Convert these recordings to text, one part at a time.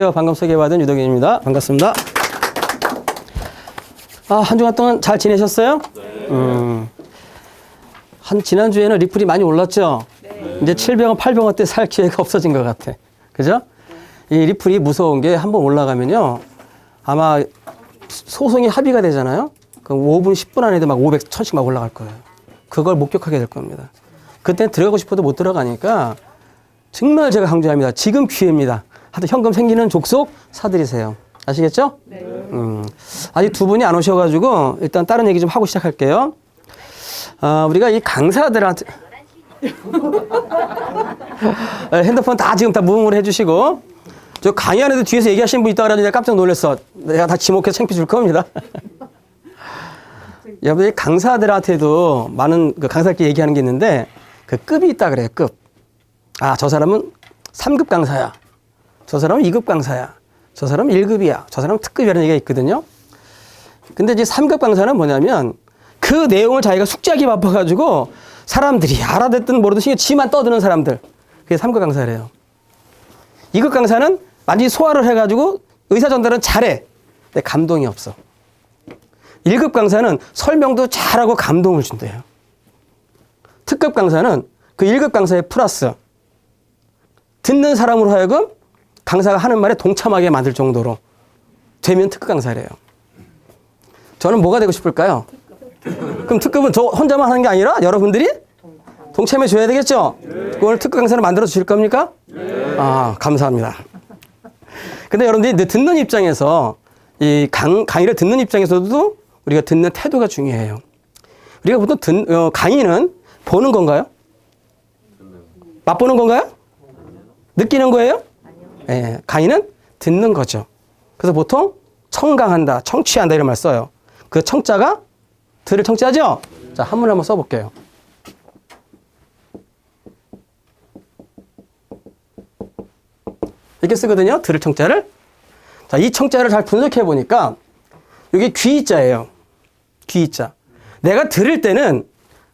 방금 소개받은 유덕현입니다. 반갑습니다. 한 주간 동안 잘 지내셨어요? 네. 지난주에는 리플이 많이 올랐죠? 네. 이제 700원, 800원 대 살 기회가 없어진 것 같아. 그죠? 이 리플이 무서운 게 한번 올라가면요. 아마 소송이 합의가 되잖아요? 그럼 5분, 10분 안에도 막 500, 1000씩 막 올라갈 거예요. 그걸 목격하게 될 겁니다. 그때는 들어가고 싶어도 못 들어가니까 정말 제가 강조합니다. 지금 기회입니다. 하여튼 현금 생기는 족속 사들이세요. 아시겠죠? 네. 아직 두 분이 안 오셔가지고 일단 다른 얘기 좀 하고 시작할게요. 우리가 이 강사들한테 핸드폰 다 지금 다 무음으로 해주시고 저 강의하는데 뒤에서 얘기하시는 분 있다 그래가지고 내가 깜짝 놀랐어. 내가 다 지목해서 창피해 줄 겁니다. 여러분들 강사들한테도 많은 그 강사들끼리 얘기하는 게 있는데 그 급이 있다 그래요. 급. 저 사람은 3급 강사야. 저 사람은 2급 강사야. 저 사람은 1급이야. 저 사람은 특급이라는 얘기가 있거든요. 근데 이제 3급 강사는 뭐냐면 그 내용을 자기가 숙지하기 바빠가지고 사람들이 알아듣든 모르든 지만 떠드는 사람들. 그게 3급 강사래요. 2급 강사는 완전히 소화를 해가지고 의사 전달은 잘해. 근데 감동이 없어. 1급 강사는 설명도 잘하고 감동을 준대요. 특급 강사는 그 1급 강사의 플러스 듣는 사람으로 하여금 강사가 하는 말에 동참하게 만들 정도로 되면 특급 강사래요. 저는 뭐가 되고 싶을까요? 그럼 특급은 저 혼자만 하는 게 아니라 여러분들이 동참해 줘야 되겠죠? 오늘 특급 강사를 만들어 주실 겁니까? 감사합니다. 근데 여러분들이 듣는 입장에서 이 강의를 듣는 입장에서도 우리가 듣는 태도가 중요해요. 우리가 보통 강의는 보는 건가요? 맛보는 건가요? 느끼는 거예요? 네, 강의는 듣는 거죠. 그래서 보통 청강한다, 청취한다 이런 말 써요. 그 청자가 들을 청자죠? 자, 한문 한번 써볼게요. 이렇게 쓰거든요. 들을 청자를. 자, 이 청자를 잘 분석해 보니까 이게 귀자예요. 귀자. 내가 들을 때는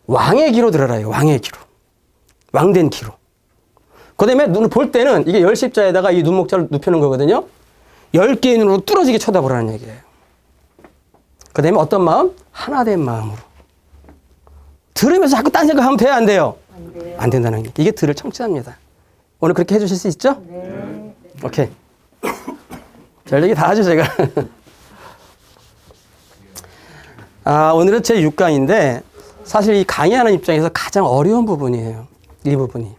왕의 귀로 들어라요. 왕의 귀로. 왕된 귀로. 그 다음에 눈을 볼 때는 이게 열십자에다가 이 눈목자를 눕히는 거거든요. 10개의 눈으로 뚫어지게 쳐다보라는 얘기예요. 그 다음에 어떤 마음? 하나된 마음으로. 들으면서 자꾸 딴 생각하면 돼요? 안 돼요? 안 돼요. 안 된다는 게. 이게 들을 청취합니다. 오늘 그렇게 해주실 수 있죠? 네. 오케이. 별 얘기 다 하죠, 제가. 오늘은 제 6강인데 사실 이 강의하는 입장에서 가장 어려운 부분이에요. 이 부분이.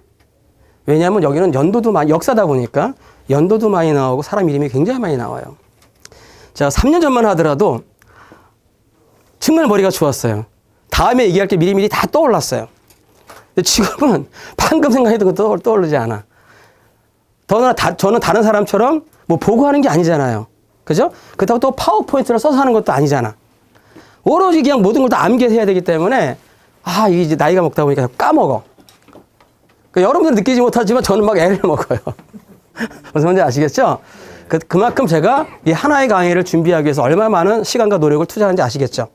왜냐하면 여기는 연도도 많이, 역사다 보니까 연도도 많이 나오고 사람 이름이 굉장히 많이 나와요. 제가 3년 전만 하더라도 정말 머리가 좋았어요. 다음에 얘기할 게 미리미리 다 떠올랐어요. 근데 지금은 방금 생각했던 것도 떠오르지 않아. 더구나 저는 다른 사람처럼 뭐 보고 하는 게 아니잖아요. 그죠? 그렇다고 또 파워포인트를 써서 하는 것도 아니잖아. 오로지 그냥 모든 걸 다 암기해서 해야 되기 때문에 이게 이제 나이가 먹다 보니까 까먹어. 여러분들은 느끼지 못하지만 저는 막 애를 먹어요. 무슨 말인지 아시겠죠? 그만큼 제가 이 하나의 강의를 준비하기 위해서 얼마나 많은 시간과 노력을 투자하는지 아시겠죠?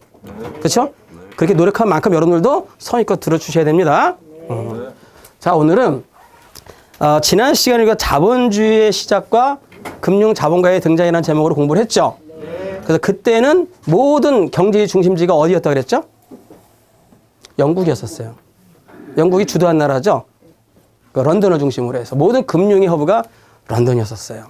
그렇죠? 그렇게 노력한 만큼 여러분들도 성의껏 들어주셔야 됩니다. 자, 오늘은 지난 시간에 우리가 자본주의의 시작과 금융자본가의 등장이라는 제목으로 공부를 했죠? 그래서 그때는 모든 경제의 중심지가 어디였다 그랬죠? 영국이었었어요. 영국이 주도한 나라죠? 런던을 중심으로 해서 모든 금융의 허브가 런던이었었어요.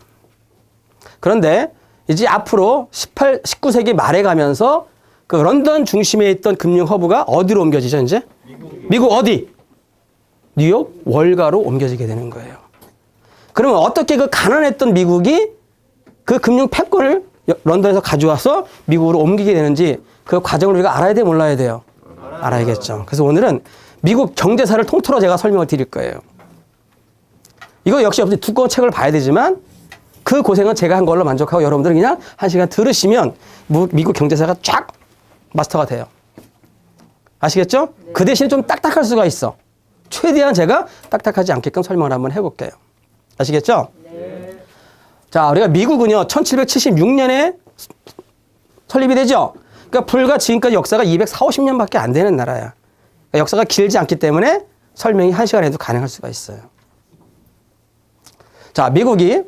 그런데 이제 앞으로 19세기 말에 가면서 그 런던 중심에 있던 금융 허브가 어디로 옮겨지죠, 이제? 미국 어디? 뉴욕 월가로 옮겨지게 되는 거예요. 그러면 어떻게 그 가난했던 미국이 그 금융 패권을 런던에서 가져와서 미국으로 옮기게 되는지 그 과정을 우리가 알아야 돼요, 몰라야 돼요? 알아야겠죠. 그래서 오늘은 미국 경제사를 통틀어 제가 설명을 드릴 거예요. 이거 역시 두꺼운 책을 봐야 되지만 그 고생은 제가 한 걸로 만족하고 여러분들은 그냥 1시간 들으시면 미국 경제사가 쫙 마스터가 돼요. 아시겠죠? 네. 그 대신에 좀 딱딱할 수가 있어. 최대한 제가 딱딱하지 않게끔 설명을 한번 해볼게요. 아시겠죠? 네. 자, 우리가 미국은요 1776년에 설립이 되죠? 그러니까 불과 지금까지 역사가 240~250년밖에 안 되는 나라야. 그러니까 역사가 길지 않기 때문에 설명이 1시간에도 가능할 수가 있어요. 자, 미국이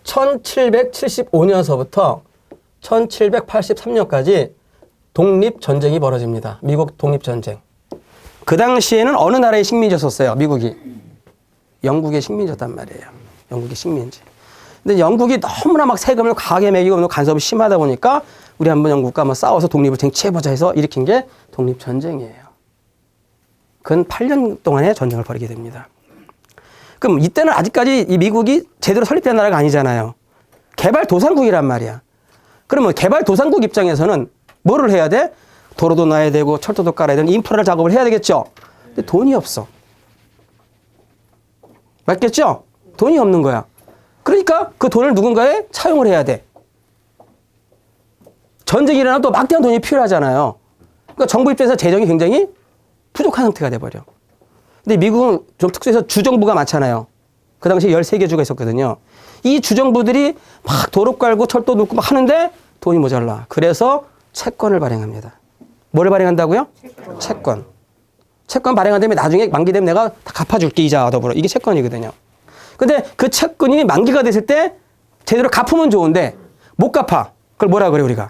1775년서부터 1783년까지 독립전쟁이 벌어집니다. 미국 독립전쟁. 그 당시에는 어느 나라의 식민지였었어요? 미국이. 영국의 식민지였단 말이에요. 영국의 식민지. 근데 영국이 너무나 막 세금을 과하게 매기고 간섭이 심하다 보니까 우리 한번 영국과 한번 싸워서 독립을 쟁취해보자 해서 일으킨 게 독립전쟁이에요. 근 8년 동안의 전쟁을 벌이게 됩니다. 그럼 이때는 아직까지 이 미국이 제대로 설립된 나라가 아니잖아요. 개발도상국이란 말이야. 그러면 개발도상국 입장에서는 뭐를 해야 돼? 도로도 놔야 되고 철도도 깔아야 되는 인프라를 작업을 해야 되겠죠. 근데 돈이 없어. 맞겠죠? 돈이 없는 거야. 그러니까 그 돈을 누군가에 차용을 해야 돼. 전쟁이 일어나면 또 막대한 돈이 필요하잖아요. 그러니까 정부 입장에서 재정이 굉장히 부족한 상태가 돼버려. 근데 미국은 좀 특수해서 주정부가 많잖아요. 그 당시에 13개 주가 있었거든요. 이 주정부들이 막 도로 깔고 철도 눕고 막 하는데 돈이 모자라. 그래서 채권을 발행합니다. 뭐를 발행한다고요? 채권. 채권 발행한 다음에 나중에 만기되면 내가 다 갚아줄게, 이자와 더불어. 이게 채권이거든요. 근데 그 채권이 만기가 됐을 때 제대로 갚으면 좋은데 못 갚아. 그걸 뭐라 그래, 우리가?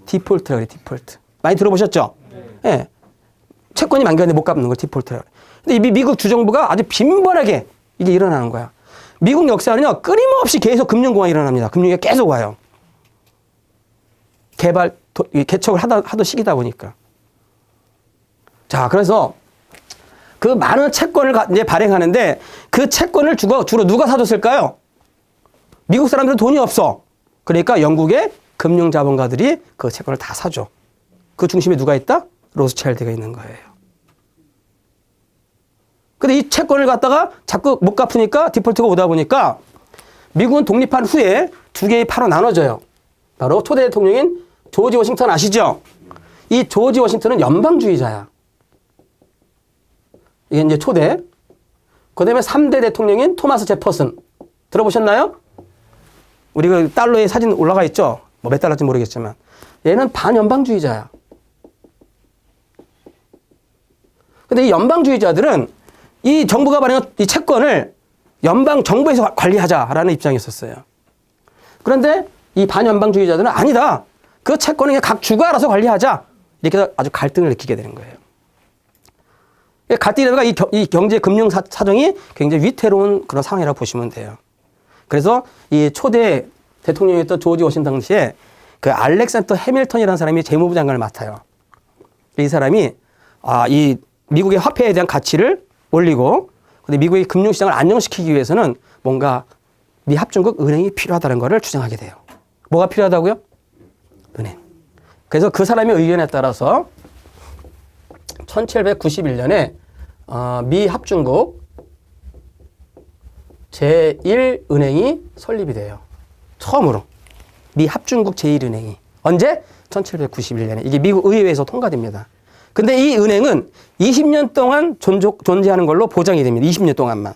디폴트라 그래, 디폴트. 많이 들어보셨죠? 예. 네. 채권이 만기가 됐는데 못 갚는 걸 디폴트라 그래. 근데 이 미국 주정부가 아주 빈번하게 이게 일어나는 거야. 미국 역사는요, 끊임없이 계속 금융공황이 일어납니다. 금융이 계속 와요. 개척을 하던 시기다 보니까. 자, 그래서 그 많은 채권을 이제 발행하는데 그 채권을 주로 누가 사줬을까요? 미국 사람들은 돈이 없어. 그러니까 영국의 금융자본가들이 그 채권을 다 사줘. 그 중심에 누가 있다? 로스차일드가 있는 거예요. 근데 이 채권을 갖다가 자꾸 못 갚으니까 디폴트가 오다 보니까 미국은 독립한 후에 두 개의 파로 나눠져요. 바로 초대 대통령인 조지 워싱턴 아시죠? 이 조지 워싱턴은 연방주의자야. 이게 이제 초대. 그 다음에 3대 대통령인 토마스 제퍼슨. 들어보셨나요? 우리 그 달러에 사진 올라가 있죠? 뭐 몇 달러인지 모르겠지만. 얘는 반연방주의자야. 근데 이 연방주의자들은 이 정부가 발행한 이 채권을 연방 정부에서 관리하자라는 입장이었어요. 그런데 이 반연방주의자들은 아니다. 그 채권은 각 주가 알아서 관리하자. 이렇게 해서 아주 갈등을 느끼게 되는 거예요. 갈등이 되다가 이 경제 금융 사정이 굉장히 위태로운 그런 상황이라고 보시면 돼요. 그래서 이 초대 대통령이었던 조지 워싱턴 당시에 그 알렉산더 해밀턴이라는 사람이 재무부 장관을 맡아요. 이 사람이 이 미국의 화폐에 대한 가치를 올리고, 근데 미국의 금융시장을 안정시키기 위해서는 뭔가 미 합중국 은행이 필요하다는 것을 주장하게 돼요. 뭐가 필요하다고요? 은행. 그래서 그 사람의 의견에 따라서 1791년에 미 합중국 제1은행이 설립이 돼요. 처음으로. 미 합중국 제1은행이. 언제? 1791년에. 이게 미국 의회에서 통과됩니다. 근데 이 은행은 20년 동안 존재하는 걸로 보장이 됩니다. 20년 동안만.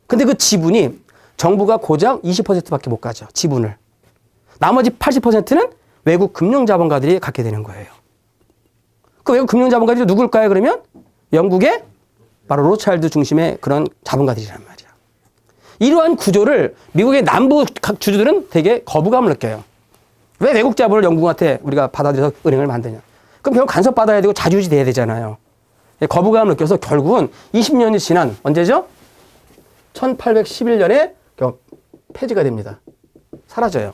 근데 그 지분이 정부가 고작 20%밖에 못 가져. 지분을. 나머지 80%는 외국 금융자본가들이 갖게 되는 거예요. 그 외국 금융자본가들이 누굴까요, 그러면? 영국의 바로 로차일드 중심의 그런 자본가들이란 말이야. 이러한 구조를 미국의 남부 각 주주들은 되게 거부감을 느껴요. 왜 외국 자본을 영국한테 우리가 받아들여서 은행을 만드냐. 그럼 결국 간섭받아야 되고 자주유지 돼야 되잖아요. 거부감을 느껴서 결국은 20년이 지난 언제죠? 1811년에 폐지가 됩니다. 사라져요.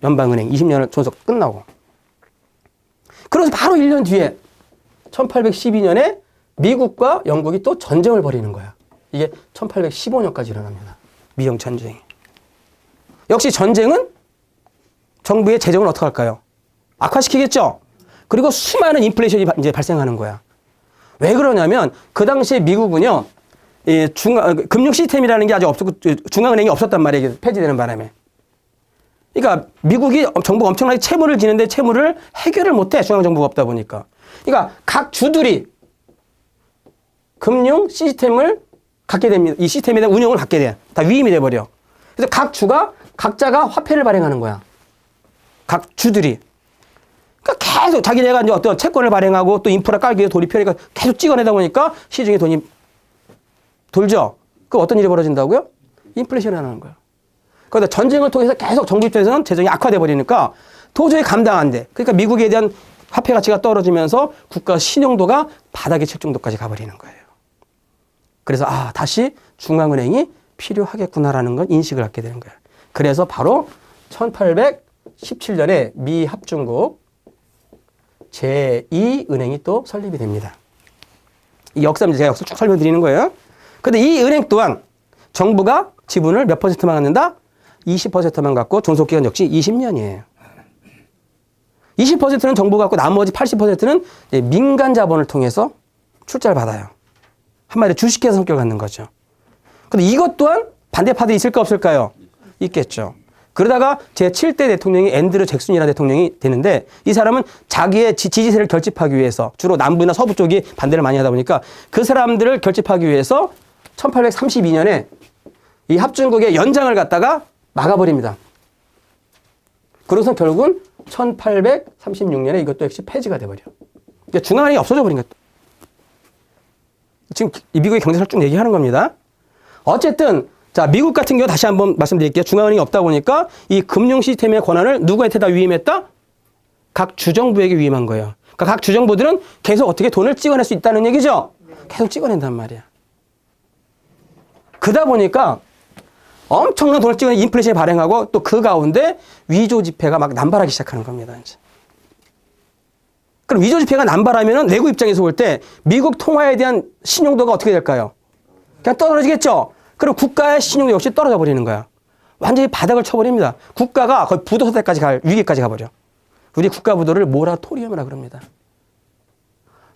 연방은행 20년을 존속 끝나고. 그래서 바로 1년 뒤에 1812년에 미국과 영국이 또 전쟁을 벌이는 거야. 이게 1815년까지 일어납니다. 미영 전쟁이. 역시 전쟁은 정부의 재정을 어떻게 할까요? 악화시키겠죠? 그리고 수많은 인플레이션이 이제 발생하는 거야. 왜 그러냐면 그 당시에 미국은요, 금융 시스템이라는 게 아직 없었고 중앙은행이 없었단 말이에요. 폐지되는 바람에. 그러니까 미국이 정부가 엄청나게 채무를 지는데 채무를 해결을 못해. 중앙정부가 없다 보니까. 그러니까 각 주들이 금융 시스템을 갖게 됩니다. 이 시스템에 대한 운영을 갖게 돼. 다 위임이 돼버려. 그래서 각 주가 각자가 화폐를 발행하는 거야. 각 주들이. 그러니까 계속 자기네가 이제 어떤 채권을 발행하고 또 인프라 깔기 위해 돈이 필요하니까 계속 찍어내다 보니까 시중에 돈이 돌죠. 그 어떤 일이 벌어진다고요? 인플레이션이 나는 거야. 그런데 전쟁을 통해서 계속 정부 입장에서는 재정이 악화돼 버리니까 도저히 감당 안 돼. 그러니까 미국에 대한 화폐 가치가 떨어지면서 국가 신용도가 바닥에 칠 정도까지 가버리는 거예요. 그래서 다시 중앙은행이 필요하겠구나라는 건 인식을 갖게 되는 거예요. 그래서 바로 1817년에 미 합중국 제2은행이 또 설립이 됩니다. 이 역사입니다. 제가 역사 쭉 설명드리는 거예요. 근데 이 은행 또한 정부가 지분을 몇 퍼센트만 갖는다? 20%만 갖고 존속기간 역시 20년이에요. 20%는 정부가 갖고 나머지 80%는 민간 자본을 통해서 출자를 받아요. 한마디로 주식회사 성격을 갖는 거죠. 근데 이것 또한 반대파들이 있을까 없을까요? 있겠죠. 그러다가 제7대 대통령이 앤드류 잭슨이라는 대통령이 되는데 이 사람은 자기의 지지세를 결집하기 위해서 주로 남부나 서부 쪽이 반대를 많이 하다 보니까 그 사람들을 결집하기 위해서 1832년에 이 합중국의 연장을 갖다가 막아버립니다. 그래서 결국은 1836년에 이것도 역시 폐지가 돼버려. 그러니까 중앙은행이 없어져 버린 거예요. 지금 미국의 경제를 쭉 얘기하는 겁니다. 어쨌든 자 미국 같은 경우 다시 한번 말씀드릴게요. 중앙은행이 없다 보니까 이 금융 시스템의 권한을 누구한테 다 위임했다? 각 주정부에게 위임한 거예요. 그러니까 각 주정부들은 계속 어떻게 돈을 찍어낼 수 있다는 얘기죠. 계속 찍어낸단 말이야. 그러다 보니까 엄청난 돈을 찍어낸 인플레이션이 발행하고 또 그 가운데 위조 지폐가 막 남발하기 시작하는 겁니다. 이제. 그럼 위조 지폐가 남발하면 내국 입장에서 볼 때 미국 통화에 대한 신용도가 어떻게 될까요? 그냥 떨어지겠죠. 그럼 국가의 신용도 역시 떨어져 버리는 거야. 완전히 바닥을 쳐버립니다. 국가가 거의 부도 사태까지 갈 위기까지 가버려. 우리 국가 부도를 모라토리엄이라 그럽니다.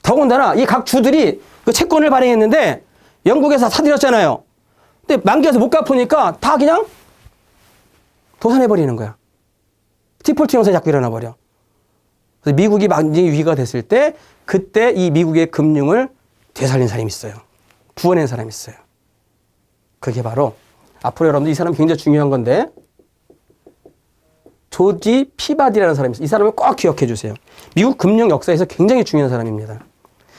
더군다나 이 각 주들이 그 채권을 발행했는데 영국에서 사들였잖아요. 근데 만기에서 못 갚으니까 다 그냥 도산해버리는 거야. 디폴트 형상이 자꾸 일어나 버려. 그래서 미국이 완전히 위기가 됐을 때 그때 이 미국의 금융을 되살린 사람이 있어요. 구원한 사람이 있어요. 그게 바로 앞으로 여러분들 이 사람 굉장히 중요한 건데 조지 피바디라는 사람이 있어요. 이 사람을 꼭 기억해 주세요. 미국 금융 역사에서 굉장히 중요한 사람입니다.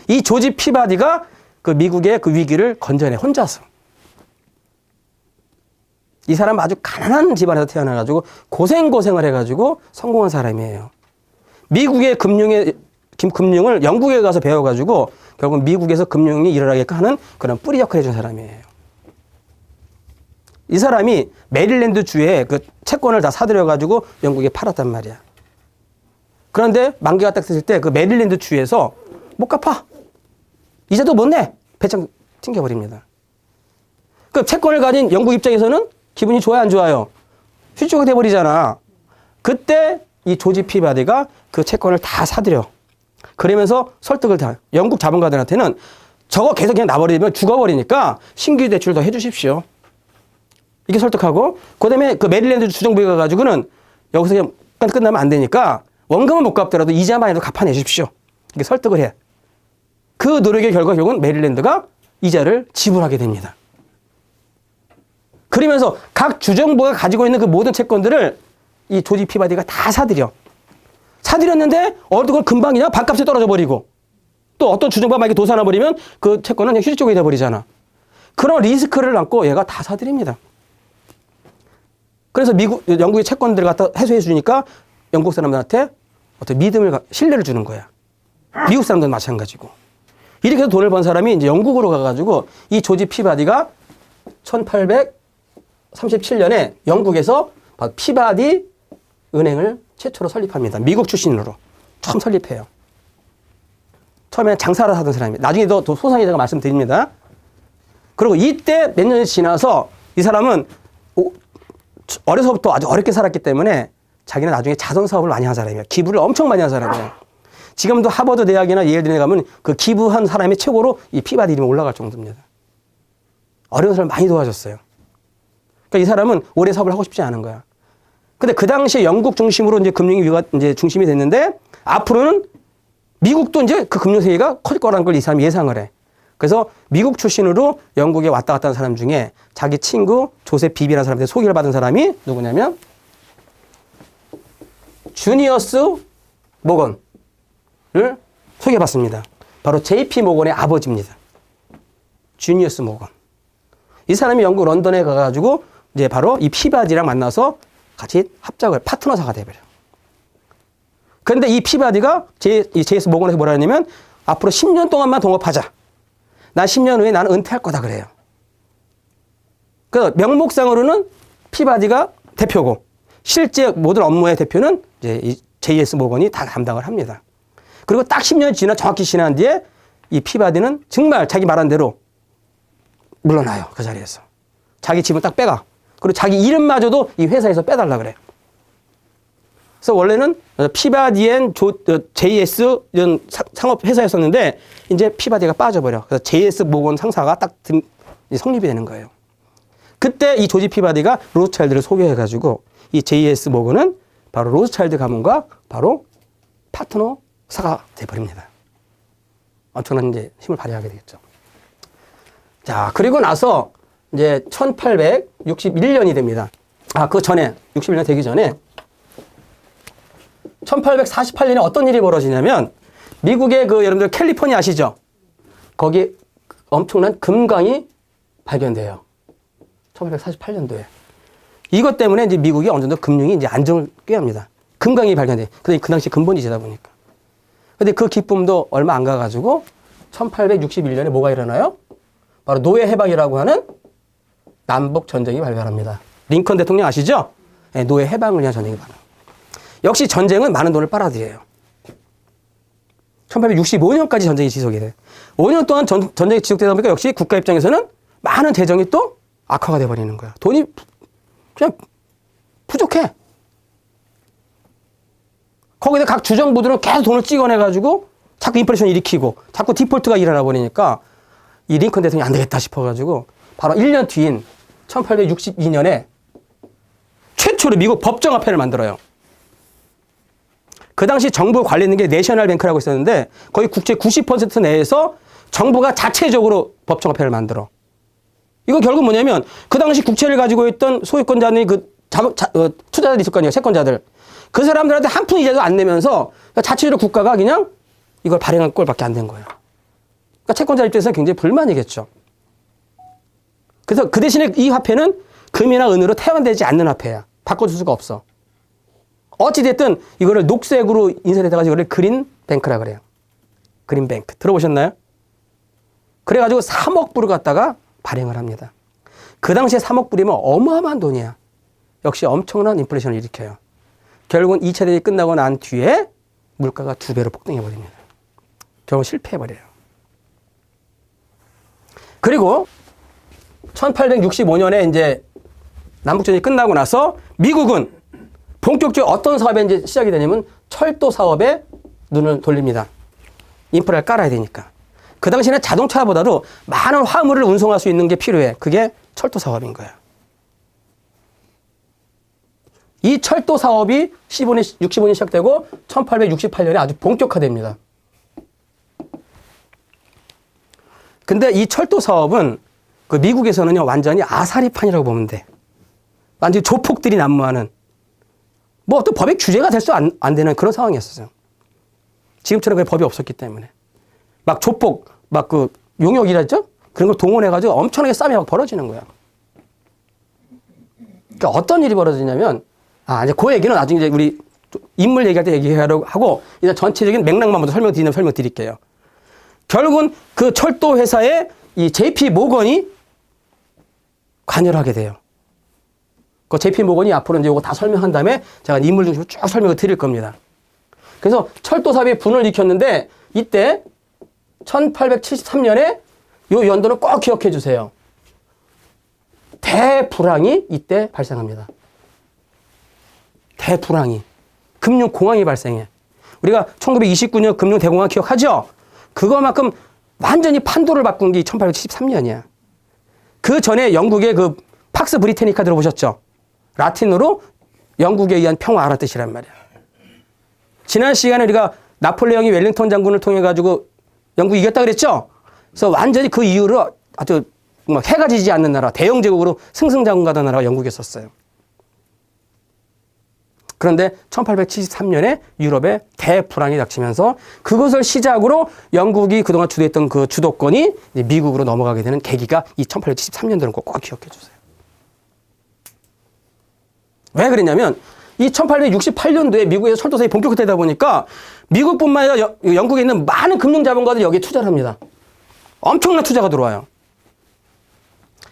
이 조지 피바디가 그 미국의 그 위기를 건져내 혼자서. 이 사람 아주 가난한 집안에서 태어나가지고 고생을 해가지고 성공한 사람이에요. 미국의 금융을 영국에 가서 배워가지고 결국 미국에서 금융이 일어나게끔 하는 그런 뿌리 역할을 해준 사람이에요. 이 사람이 메릴랜드 주에 그 채권을 다 사들여가지고 영국에 팔았단 말이야. 그런데 만기가 딱 됐을 때 그 메릴랜드 주에서 못 갚아. 이자도 못 내. 배짱 튕겨버립니다. 그 채권을 가진 영국 입장에서는 기분이 좋아요, 안 좋아요? 휴지가 돼버리잖아. 그때 이 조지 피바디가 그 채권을 다 사들여. 그러면서 설득을 다. 영국 자본가들한테는 저거 계속 그냥 놔버리면 죽어버리니까 신규 대출 더 해주십시오. 이게 설득하고, 그 다음에 그 메릴랜드 주정부에 가가지고는 여기서 그냥 끝나면 안 되니까 원금은 못 갚더라도 이자만이라도 갚아내십시오. 이게 설득을 해. 그 노력의 결과 결국은 메릴랜드가 이자를 지불하게 됩니다. 그러면서 각 주정부가 가지고 있는 그 모든 채권들을 이 조지 피바디가 다 사들여. 사들였는데 어느 걸 금방 그냥 밥값이 떨어져 버리고 또 어떤 주정부가 만약에 도산해 버리면 그 채권은 그냥 휴지 쪽에 돼버리잖아. 그런 리스크를 안고 얘가 다 사들입니다. 그래서 영국의 채권들을 갖다 해소해 주니까 영국 사람들한테 어떤 신뢰를 주는 거야. 미국 사람들은 마찬가지고. 이렇게 해서 돈을 번 사람이 이제 영국으로 가가지고 이 조지 피바디가 1837년에 영국에서 피바디 은행을 최초로 설립합니다. 미국 출신으로 처음 설립해요. 처음에 장사를 하던 사람이 나중에 더 소상히 제가 말씀드립니다. 그리고 이때 몇 년이 지나서 이 사람은 어려서부터 아주 어렵게 살았기 때문에 자기는 나중에 자선 사업을 많이 한 사람이에요. 기부를 엄청 많이 한 사람이에요. 지금도 하버드 대학이나 예일 대학에 가면 그 기부한 사람이 최고로 이 피바디 이름이 올라갈 정도입니다. 어려운 사람 많이 도와줬어요. 그러니까 이 사람은 오래 사업을 하고 싶지 않은 거야. 근데 그 당시에 영국 중심으로 이제 금융이 이제 중심이 됐는데 앞으로는 미국도 이제 그 금융 세계가 커질 거라는 걸 이 사람이 예상을 해. 그래서 미국 출신으로 영국에 왔다 갔다 하는 사람 중에 자기 친구 조셉 비비라는 사람한테 소개를 받은 사람이 누구냐면 주니어스 모건을 소개받습니다. 바로 JP 모건의 아버지입니다. 주니어스 모건. 이 사람이 영국 런던에 가가지고 이제 바로 이 피바디랑 만나서 같이 합작을 파트너사가 돼버려. 그런데 이 피바디가 이 JS 모건에서 뭐라 하냐면 앞으로 10년 동안만 동업하자. 난 10년 후에 나는 은퇴할 거다 그래요. 그 명목상으로는 피바디가 대표고 실제 모든 업무의 대표는 이제 이 JS 모건이 다 담당을 합니다. 그리고 딱 10년이 정확히 지난 뒤에 이 피바디는 정말 자기 말한 대로 물러나요. 그 자리에서. 자기 집을 딱 빼가. 그리고 자기 이름마저도 이 회사에서 빼달라 그래. 그래서 원래는 피바디 앤 JS 이런 상업 회사였었는데 이제 피바디가 빠져버려. 그래서 JS 모건 상사가 딱 성립이 되는 거예요. 그때 이 조지 피바디가 로스차일드를 소개해가지고 이 JS 모건은 바로 로스차일드 가문과 바로 파트너사가 돼버립니다. 엄청난 이제 힘을 발휘하게 되겠죠. 자, 그리고 나서 이제 1861년이 됩니다. 그 전에, 61년 되기 전에 1848년에 어떤 일이 벌어지냐면 미국의 여러분들 캘리포니아 아시죠? 거기 엄청난 금광이 발견돼요. 1848년도에. 이것 때문에 이제 미국이 어느 정도 금융이 이제 안정을 꾀합니다. 금광이 발견돼. 그 당시 근본이지다 보니까. 근데 그 기쁨도 얼마 안 가가지고 1861년에 뭐가 일어나요? 바로 노예 해방이라고 하는 남북 전쟁이 발발합니다. 링컨 대통령 아시죠? 네, 노예 해방을 위한 전쟁이 발발합니다. 역시 전쟁은 많은 돈을 빨아들여요. 1865년까지 전쟁이 지속이 돼요. 5년 동안 전쟁이 지속되다 보니까 역시 국가 입장에서는 많은 재정이 또 악화가 돼버리는 거야. 돈이 그냥 부족해. 거기다 각 주정부들은 계속 돈을 찍어내가지고 자꾸 인플레이션 일으키고 자꾸 디폴트가 일어나 버리니까 이 링컨 대통령이 안 되겠다 싶어가지고 바로 1년 뒤인 1862년에 최초로 미국 법정화폐를 만들어요. 그 당시 정부 관리했는 게 내셔널 뱅크라고 있었는데 거의 국채 90% 내에서 정부가 자체적으로 법정화폐를 만들어. 이거 결국 뭐냐면 그 당시 국채를 가지고 있던 소유권자들이 투자자들이 있을 거 아니에요. 채권자들. 그 사람들한테 한 푼 이자도 안 내면서 자체적으로 국가가 그냥 이걸 발행한 꼴밖에 안 된 거예요. 그러니까 채권자 입장에서는 굉장히 불만이겠죠. 그래서 그 대신에 이 화폐는 금이나 은으로 태환되지 않는 화폐야. 바꿔줄 수가 없어. 어찌됐든 이거를 녹색으로 인쇄해가지고 이거를 그린뱅크라 그래요. 그린뱅크. 들어보셨나요? 그래가지고 3억 불을 갖다가 발행을 합니다. 그 당시에 3억 불이면 어마어마한 돈이야. 역시 엄청난 인플레이션을 일으켜요. 결국은 2차 대전이 끝나고 난 뒤에 물가가 2배로 폭등해버립니다. 결국 실패해버려요. 그리고 1865년에 이제 남북전쟁이 끝나고 나서 미국은 본격적으로 어떤 사업에 이제 시작이 되냐면 철도 사업에 눈을 돌립니다. 인프라를 깔아야 되니까. 그 당시에는 자동차보다도 많은 화물을 운송할 수 있는 게 필요해. 그게 철도 사업인 거야. 이 철도 사업이 65년 시작되고 1868년에 아주 본격화됩니다. 근데 이 철도 사업은 그 미국에서는요, 완전히 아사리판이라고 보면 돼. 완전히 조폭들이 난무하는. 뭐 또 법의 규제가 될 수 안 되는 그런 상황이었어요. 지금처럼 그 법이 없었기 때문에. 막 조폭, 막 그 용역이라죠? 그런 걸 동원해가지고 엄청나게 싸움이 막 벌어지는 거야. 그러니까 어떤 일이 벌어지냐면, 이제 그 얘기는 나중에 이제 우리 인물 얘기할 때 얘기하려고 하고, 일단 전체적인 맥락만 먼저 설명드릴게요. 결국은 그 철도 회사에 이 JP 모건이 관여를 하게 돼요. 그 JP 모건이 앞으로 이제 이거 다 설명한 다음에 제가 인물 중심으로 쭉 설명을 드릴 겁니다. 그래서 철도 사업이 분을 일으켰는데 이때 1873년에 이 연도는 꼭 기억해 주세요. 대불황이 이때 발생합니다. 대불황이. 금융공황이 발생해. 우리가 1929년 금융대공황 기억하죠? 그거만큼 완전히 판도를 바꾼 게 1873년이야. 그 전에 영국의 그 팍스 브리테니카 들어보셨죠? 라틴어로 영국에 의한 평화라는 뜻이란 말이야. 지난 시간에 우리가 나폴레옹이 웰링턴 장군을 통해 가지고 영국이 이겼다 그랬죠? 그래서 완전히 그 이후로 아주 해가 지지 않는 나라, 대영 제국으로 승승장구가던 나라가 영국이었었어요. 그런데 1873년에 유럽에 대불황이 닥치면서 그것을 시작으로 영국이 그동안 주도했던 그 주도권이 이제 미국으로 넘어가게 되는 계기가 이 1873년도는 꼭 기억해 주세요. 왜 그랬냐면 이 1868년도에 미국에서 철도사업이 본격화되다 보니까 미국뿐만 아니라 영국에 있는 많은 금융자본가들이 여기에 투자를 합니다. 엄청난 투자가 들어와요.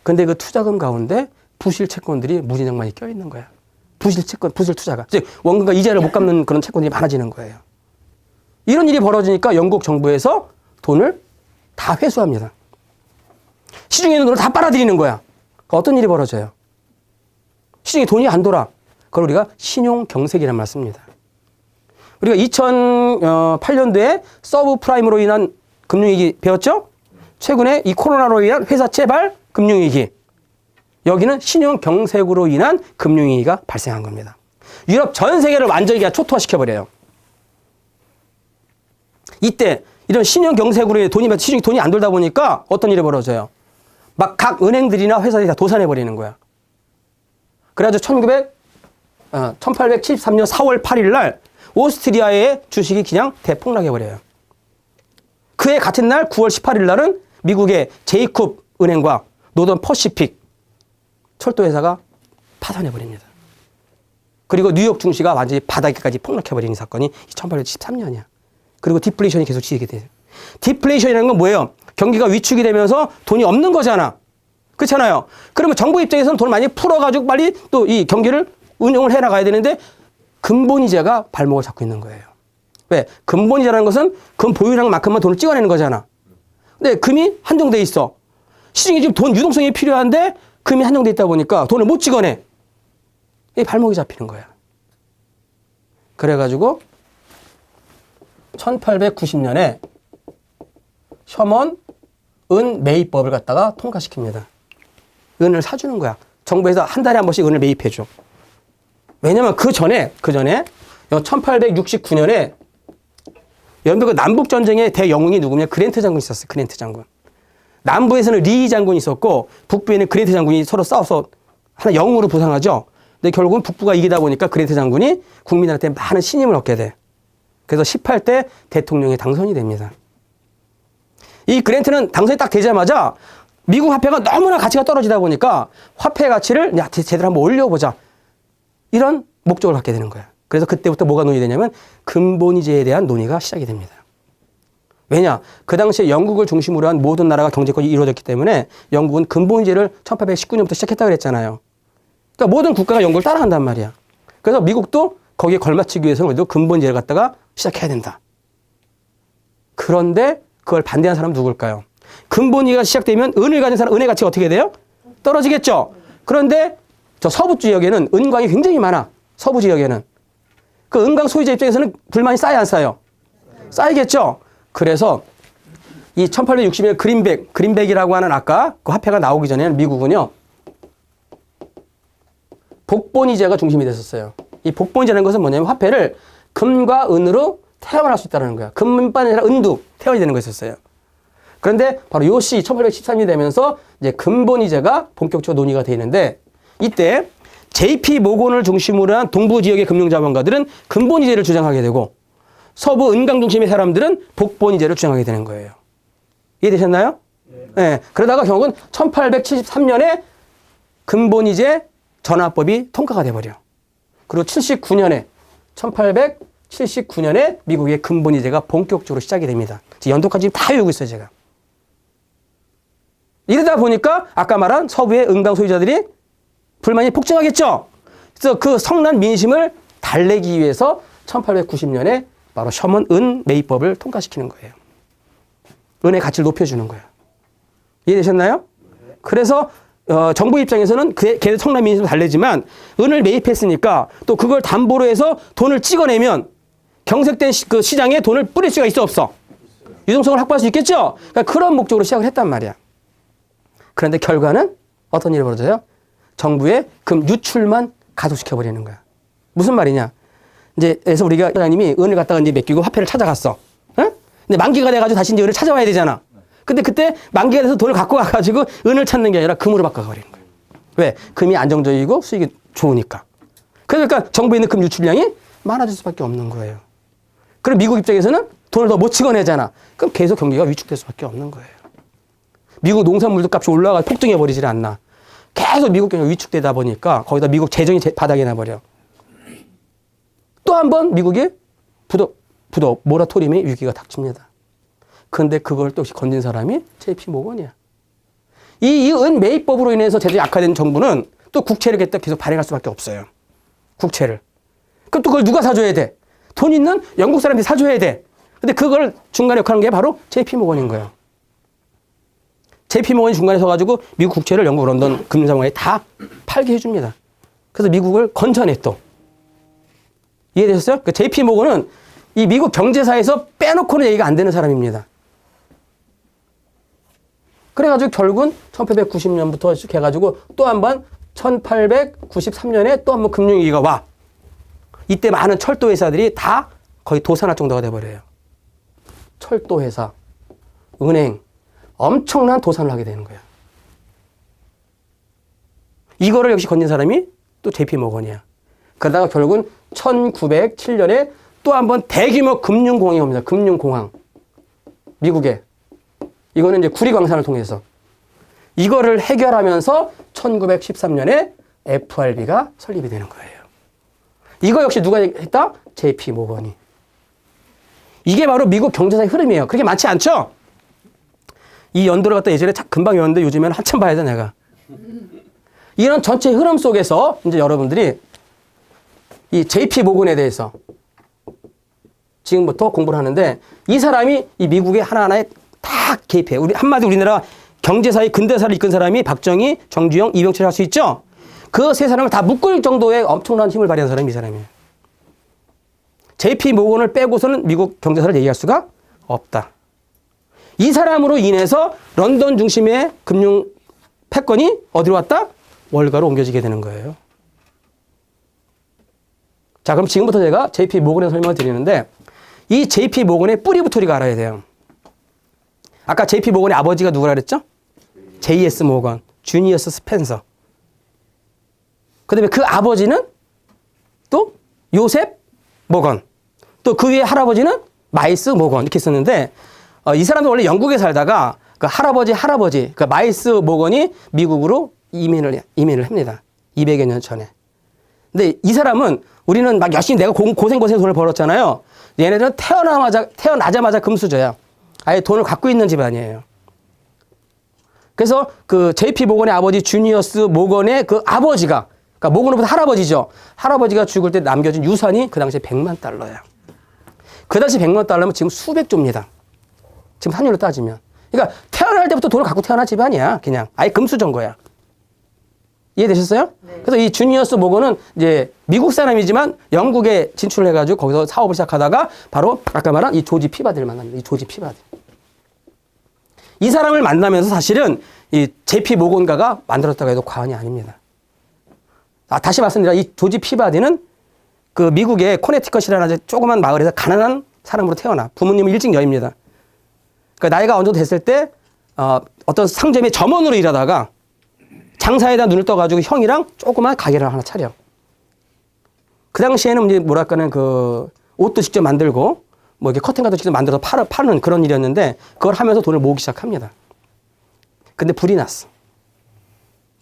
근데 그 투자금 가운데 부실 채권들이 무진장만이 껴있는 거야. 부실 채권, 부실 투자가. 즉 원금과 이자를 못 갚는 그런 채권들이 많아지는 거예요. 이런 일이 벌어지니까 영국 정부에서 돈을 다 회수합니다. 시중에 있는 돈을 다 빨아들이는 거야. 어떤 일이 벌어져요? 시중에 돈이 안 돌아. 그걸 우리가 신용경색이라는 말을 씁니다. 우리가 2008년도에 서브프라임으로 인한 금융위기 배웠죠? 최근에 이 코로나로 인한 회사 채발 금융위기. 여기는 신용경색으로 인한 금융위기가 발생한 겁니다. 유럽 전 세계를 완전히 초토화시켜버려요. 이때 이런 신용경색으로 인해 시중에 돈이 안 돌다 보니까 어떤 일이 벌어져요? 막 각 은행들이나 회사들이 다 도산해버리는 거야. 그래가지고 1873년 4월 8일 날 오스트리아의 주식이 그냥 대폭락해버려요. 그해 같은 날 9월 18일 날은 미국의 제이콥 은행과 노던 퍼시픽 철도회사가 파산해버립니다. 그리고 뉴욕 증시가 완전히 바닥에까지 폭락해버리는 사건이 1873년이야. 그리고 디플레이션이 계속 지게 돼요. 디플레이션이라는 건 뭐예요? 경기가 위축이 되면서 돈이 없는 거잖아. 그렇잖아요. 그러면 정부 입장에서는 돈을 많이 풀어가지고 빨리 또 이 경기를 운영을 해나가야 되는데 근본이자가 발목을 잡고 있는 거예요. 왜? 근본이자라는 것은 금 보유량 만큼만 돈을 찍어내는 거잖아. 근데 금이 한정돼 있어. 시중에 지금 돈 유동성이 필요한데 금이 한정돼 있다 보니까 돈을 못 찍어내. 이 발목이 잡히는 거야. 그래가지고 1890년에 셔먼 은 매입법을 갖다가 통과시킵니다. 은을 사주는 거야. 정부에서 한 달에 한 번씩 은을 매입해줘. 왜냐면 그 전에 1869년에 연변 남북전쟁의 대영웅이 누구냐? 그랜트 장군이 있었어요. 그랜트 장군. 남부에서는 리 장군이 있었고 북부에는 그랜트 장군이 서로 싸워서 하나 영웅으로 부상하죠. 근데 결국은 북부가 이기다 보니까 그랜트 장군이 국민한테 많은 신임을 얻게 돼. 그래서 18대 대통령에 당선이 됩니다. 이 그랜트는 당선이 딱 되자마자 미국 화폐가 너무나 가치가 떨어지다 보니까 화폐 가치를 제대로 한번 올려보자. 이런 목적을 갖게 되는 거야. 그래서 그때부터 뭐가 논의되냐면 근본이자에 대한 논의가 시작이 됩니다. 왜냐? 그 당시에 영국을 중심으로 한 모든 나라가 경제권이 이루어졌기 때문에 영국은 근본이자를 1819년부터 시작했다고 그랬잖아요. 그러니까 모든 국가가 영국을 따라간단 말이야. 그래서 미국도 거기에 걸맞추기 위해서는 우리도 근본이자를 갖다가 시작해야 된다. 그런데 그걸 반대한 사람은 누굴까요? 근본이자가 시작되면 은을 가진 사람, 은의 가치가 어떻게 돼요? 떨어지겠죠. 그런데 저 서부 지역에는 은광이 굉장히 많아. 서부 지역에는. 그 은광 소유자 입장에서는 불만이 쌓여 안 쌓여? 쌓이겠죠. 그래서 이 1860년 그린백이라고 하는 아까 그 화폐가 나오기 전에는 미국은요. 복본이자가 중심이 됐었어요. 이 복본이자라는 것은 뭐냐면 화폐를 금과 은으로 태환할 수 있다는 거야. 금뿐만 아니라 은도 태환이 되는 거였었어요. 그런데 바로 요 시 1813년이 되면서 이제 근본이자가 본격적으로 논의가 되는데 이때 JP 모건을 중심으로 한 동부 지역의 금융자본가들은 근본이자를 주장하게 되고 서부 은강 중심의 사람들은 복본이자를 주장하게 되는 거예요. 이해되셨나요? 네. 그러다가 결국은 1873년에 근본이자 전환법이 통과가 돼버려. 그리고 1879년에 미국의 근본이자가 본격적으로 시작이 됩니다. 연도까지 다 외우고 있어요, 제가. 이러다 보니까 아까 말한 서부의 은강 소유자들이 불만이 폭증하겠죠. 그래서 그 성난 민심을 달래기 위해서 1890년에 바로 셔먼 은 매입법을 통과시키는 거예요. 은의 가치를 높여주는 거예요. 이해되셨나요? 그래서 정부 입장에서는 걔 성난 민심을 달래지만 은을 매입했으니까 또 그걸 담보로 해서 돈을 찍어내면 경색된 그 시장에 돈을 뿌릴 수가 있어 없어? 유동성을 확보할 수 있겠죠? 그러니까 그런 목적으로 시작을 했단 말이야. 그런데 결과는 어떤 일이 벌어져요? 정부의 금 유출만 가속시켜버리는 거야. 무슨 말이냐? 이제, 그래서 우리가 회장님이 은을 갖다가 이제 맡기고 화폐를 찾아갔어. 응? 근데 만기가 돼가지고 다시 이제 은을 찾아와야 되잖아. 근데 그때 만기가 돼서 돈을 갖고 가가지고 은을 찾는 게 아니라 금으로 바꿔버리는 거야. 왜? 금이 안정적이고 수익이 좋으니까. 그러니까 정부에 있는 금 유출량이 많아질 수밖에 없는 거예요. 그럼 미국 입장에서는 돈을 더 못 찍어내잖아. 그럼 계속 경기가 위축될 수밖에 없는 거예요. 미국 농산물도 값이 올라가 폭등해버리질 않나. 계속 미국 경제가 위축되다 보니까 거기다 미국 재정이 바닥에 나버려. 또 한 번 미국의 부도 모라토리움의 위기가 닥칩니다. 그런데 그걸 또 건진 사람이 JP 모건이야. 이 은 매입법으로 인해서 재정이 악화된 정부는 또 국채를 계속 발행할 수밖에 없어요. 국채를. 그럼 또 그걸 누가 사줘야 돼? 돈 있는 영국 사람들이 사줘야 돼. 근데 그걸 중간에 역할하는 게 바로 JP 모건인 거예요. JP 모건이 중간에 서가지고 미국 국채를 영국 런던 금융상황에 다 팔게 해줍니다. 그래서 미국을 건져내 또. 이해되셨어요? 그 JP 모건은 이 미국 경제사에서 빼놓고는 얘기가 안 되는 사람입니다. 그래가지고 결국은 1890년부터 쭉 해가지고 또 한 번 1893년에 또 한 번 금융위기가 와. 이때 많은 철도 회사들이 다 거의 도산할 정도가 돼버려요. 철도 회사, 은행, 엄청난 도산을 하게 되는 거야. 이거를 역시 건진 사람이 또 JP 모건이야. 그러다가 결국은 1907년에 또 한 번 대규모 금융공황이 옵니다. 금융공황. 미국에. 이거는 이제 구리광산을 통해서. 이거를 해결하면서 1913년에 FRB가 설립이 되는 거예요. 이거 역시 누가 했다? JP 모건이. 이게 바로 미국 경제사의 흐름이에요. 그렇게 많지 않죠? 이 연도를 갖다 예전에 금방 외웠는데 요즘에는 한참 봐야 돼, 내가. 이런 전체 흐름 속에서 이제 여러분들이 이 JP 모건에 대해서 지금부터 공부를 하는데 이 사람이 이 미국의 하나하나에 다 개입해. 한마디 우리나라 경제사의 근대사를 이끈 사람이 박정희, 정주영, 이병철 할 수 있죠? 그 세 사람을 다 묶을 정도의 엄청난 힘을 발휘한 사람이 이 사람이에요. JP 모건을 빼고서는 미국 경제사를 얘기할 수가 없다. 이 사람으로 인해서 런던 중심의 금융 패권이 어디로 왔다? 월가로 옮겨지게 되는 거예요. 자, 그럼 지금부터 제가 JP 모건의 설명을 드리는데 이 JP 모건의 뿌리부터 우리가 알아야 돼요. 아까 JP 모건의 아버지가 누구라 그랬죠? JS 모건, 주니어스 스펜서. 그 다음에 그 아버지는 또 요셉 모건. 또 그 위에 할아버지는 마이스 모건. 이렇게 있었는데 이 사람도 원래 영국에 살다가 그 할아버지, 그 마이스 모건이 미국으로 이민을 합니다. 200여 년 전에. 근데 이 사람은 우리는 막 열심히 내가 고생고생 돈을 벌었잖아요. 얘네들은 태어나자마자 금수저야. 아예 돈을 갖고 있는 집안이에요. 그래서 그 JP 모건의 아버지 주니어스 모건의 그 아버지가, 그러니까 모건으로부터 할아버지죠. 할아버지가 죽을 때 남겨준 유산이 그 당시에 100만 달러야. 그 당시 100만 달러면 지금 수백조입니다. 지금 환율로 따지면. 그러니까 태어날 때부터 돈을 갖고 태어난 집안이야. 그냥 아예 금수저인 거야. 이해되셨어요? 네. 그래서 이 주니어스 모건은 이제 미국 사람이지만 영국에 진출을 해가지고 거기서 사업을 시작하다가 바로 아까 말한 이 조지 피바디를 만납니다. 이 조지 피바디. 이 사람을 만나면서 사실은 이 JP 모건가가 만들었다고 해도 과언이 아닙니다. 다시 말씀드려 이 조지 피바디는 그 미국의 코네티컷이라는 조그만 마을에서 가난한 사람으로 태어나. 부모님은 일찍 여입니다. 그러니까 나이가 어느 정도 됐을 때 어떤 상점의 점원으로 일하다가 장사에다 눈을 떠가지고 형이랑 조그만 가게를 하나 차려. 그 당시에는 이제 뭐랄까는 그 옷도 직접 만들고 뭐 이렇게 커튼 같은 거 직접 만들어서 파는 그런 일이었는데 그걸 하면서 돈을 모으기 시작합니다. 근데 불이 났어.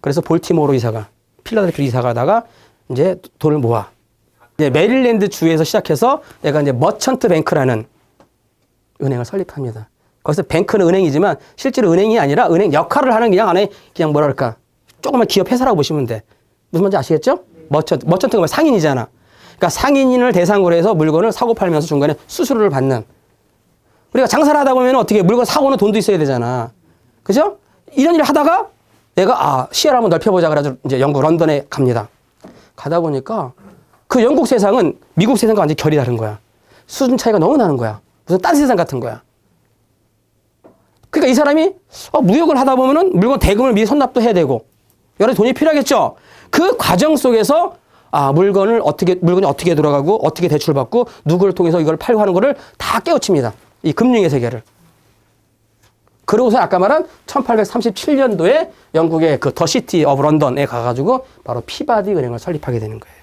그래서 볼티모어로 이사가, 필라델피아로 이사 가다가 이제 돈을 모아. 이제 메릴랜드 주에서 시작해서 얘가 이제 머천트 뱅크라는 은행을 설립합니다. 거기서 뱅크는 은행이지만 실제로 은행이 아니라 은행 역할을 하는 그냥 안에 그냥 뭐랄까 조그만 기업 회사라고 보시면 돼. 무슨 말인지 아시겠죠? 머천트가 상인이잖아. 그러니까 상인을 대상으로 해서 물건을 사고 팔면서 중간에 수수료를 받는. 우리가 장사를 하다 보면 어떻게 물건 사고는 돈도 있어야 되잖아. 그죠? 이런 일을 하다가 내가 시야를 한번 넓혀보자 그래가지고 이제 영국 런던에 갑니다. 가다 보니까 그 영국 세상은 미국 세상과 완전히 결이 다른 거야. 수준 차이가 너무 나는 거야. 무슨 딴 세상 같은 거야. 그러니까 이 사람이 무역을 하다 보면은 물건 대금을 미리 선납도 해야 되고 여러 돈이 필요하겠죠. 그 과정 속에서 물건이 어떻게 들어가고 어떻게 대출받고 누구를 통해서 이걸 팔고 하는 거를 다 깨우칩니다. 이 금융의 세계를. 그러고서 아까 말한 1837년도에 영국의 그 더 시티 오브 런던에 가가지고 바로 피바디 은행을 설립하게 되는 거예요.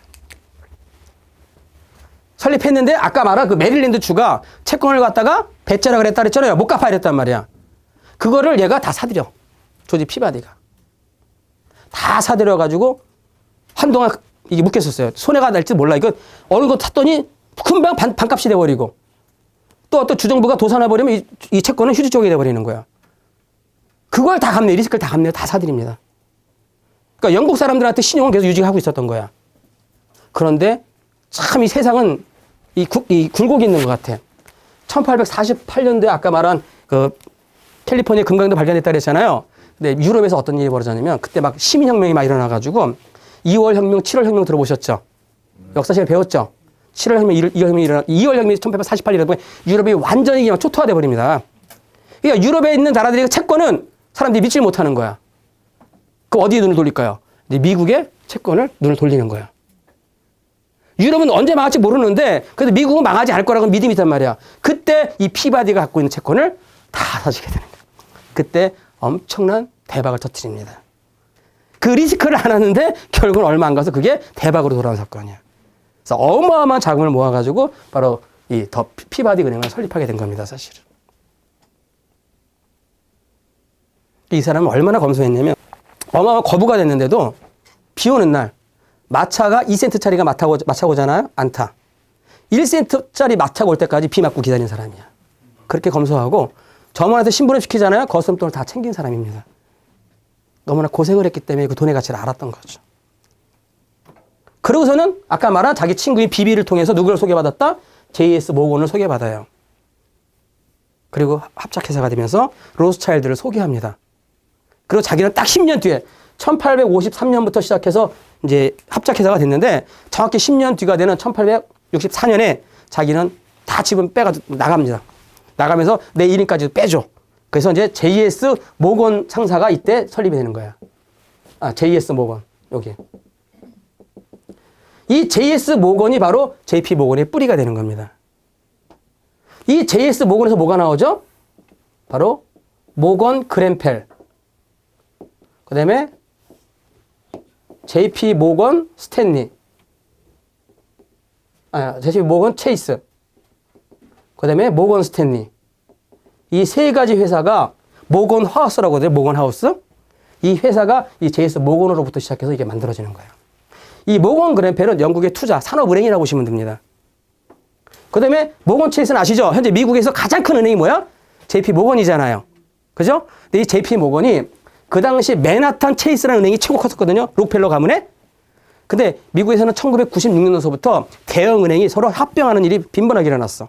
설립했는데 아까 말한 그 메릴랜드 주가 채권을 갖다가 배째라 그랬다 그랬잖아요. 못 갚아야 됐단 말이야. 그거를 얘가 다 사들여. 조지 피바디가. 다 사들여가지고 한동안 이게 묶였었어요. 손해가 날지 몰라. 이거 어느 거 탔더니 금방 반값이 돼버리고 또 주정부가 도산해버리면 이 채권은 휴지 쪽이 돼버리는 거야. 그걸 다 갚네요. 리스크를 다 갚네요. 다 사드립니다. 그러니까 영국 사람들한테 신용은 계속 유지하고 있었던 거야. 그런데 참 이 세상은 이 굴곡이 있는 것 같아. 1848년도에 아까 말한 그 캘리포니아 금강도 발견했다 그랬잖아요. 근데 유럽에서 어떤 일이 벌어졌냐면 그때 막 시민혁명이 막 일어나가지고 2월 혁명, 7월 혁명 들어보셨죠? 역사 시간에 배웠죠? 7월 혁명, 2월 혁명이 일어나, 2월 혁명이 1848년도에 유럽이 완전히 그냥 초토화돼 버립니다. 그러니까 유럽에 있는 나라들의 채권은 사람들이 믿지 못하는 거야. 그 어디에 눈을 돌릴까요? 미국의 채권을 눈을 돌리는 거야. 유럽은 언제 망할지 모르는데 그래도 미국은 망하지 않을 거라고 믿음이 있단 말이야. 그때 이 피바디가 갖고 있는 채권을 다 사주게 되는 거야. 그때 엄청난 대박을 터뜨립니다. 그 리스크를 안 하는데 결국은 얼마 안 가서 그게 대박으로 돌아온 사건이야. 그래서 어마어마한 자금을 모아가지고 바로 이 더 피바디 은행을 설립하게 된 겁니다, 사실은. 이 사람은 얼마나 검소했냐면 어마어마한 거부가 됐는데도 비 오는 날 마차가 2센트짜리가 마차 오잖아요? 안 타. 1센트짜리 마차가 올 때까지 비 맞고 기다린 사람이야. 그렇게 검소하고 점원한테 심부름 시키잖아요? 거스름돈을 다 챙긴 사람입니다. 너무나 고생을 했기 때문에 그 돈의 가치를 알았던 거죠. 그러고서는 아까 말한 자기 친구인 비비를 통해서 누구를 소개받았다? J.S. 모건을 소개받아요. 그리고 합작회사가 되면서 로스차일드를 소개합니다. 그리고 자기는 딱 10년 뒤에 1853년부터 시작해서 이제 합작회사가 됐는데 정확히 10년 뒤가 되는 1864년에 자기는 다 지분 빼가지고 나갑니다. 나가면서 내 이름까지 빼줘. 그래서 이제 J.S. 모건 상사가 이때 설립이 되는 거야. J.S. 모건. 여기. 이 J.S. 모건이 바로 J.P. 모건의 뿌리가 되는 겁니다. 이 J.S. 모건에서 뭐가 나오죠? 바로 모건 그랜펠. 그 다음에 J.P. 모건 스탠리. J.P. 모건 체이스. 그 다음에 모건 스탠리. 이 세 가지 회사가 모건 하우스라고 해요. 모건 하우스. 이 회사가 이 J.S. 모건으로부터 시작해서 이게 만들어지는 거예요. 이 모건 그랜펠은 영국의 투자, 산업은행이라고 보시면 됩니다. 그 다음에 모건 체이스는 아시죠? 현재 미국에서 가장 큰 은행이 뭐야? JP 모건이잖아요. 그죠? 근데 이 JP 모건이 그 당시 맨하탄 체이스라는 은행이 최고 컸었거든요. 록펠러 가문에. 근데 미국에서는 1996년도서부터 대형 은행이 서로 합병하는 일이 빈번하게 일어났어.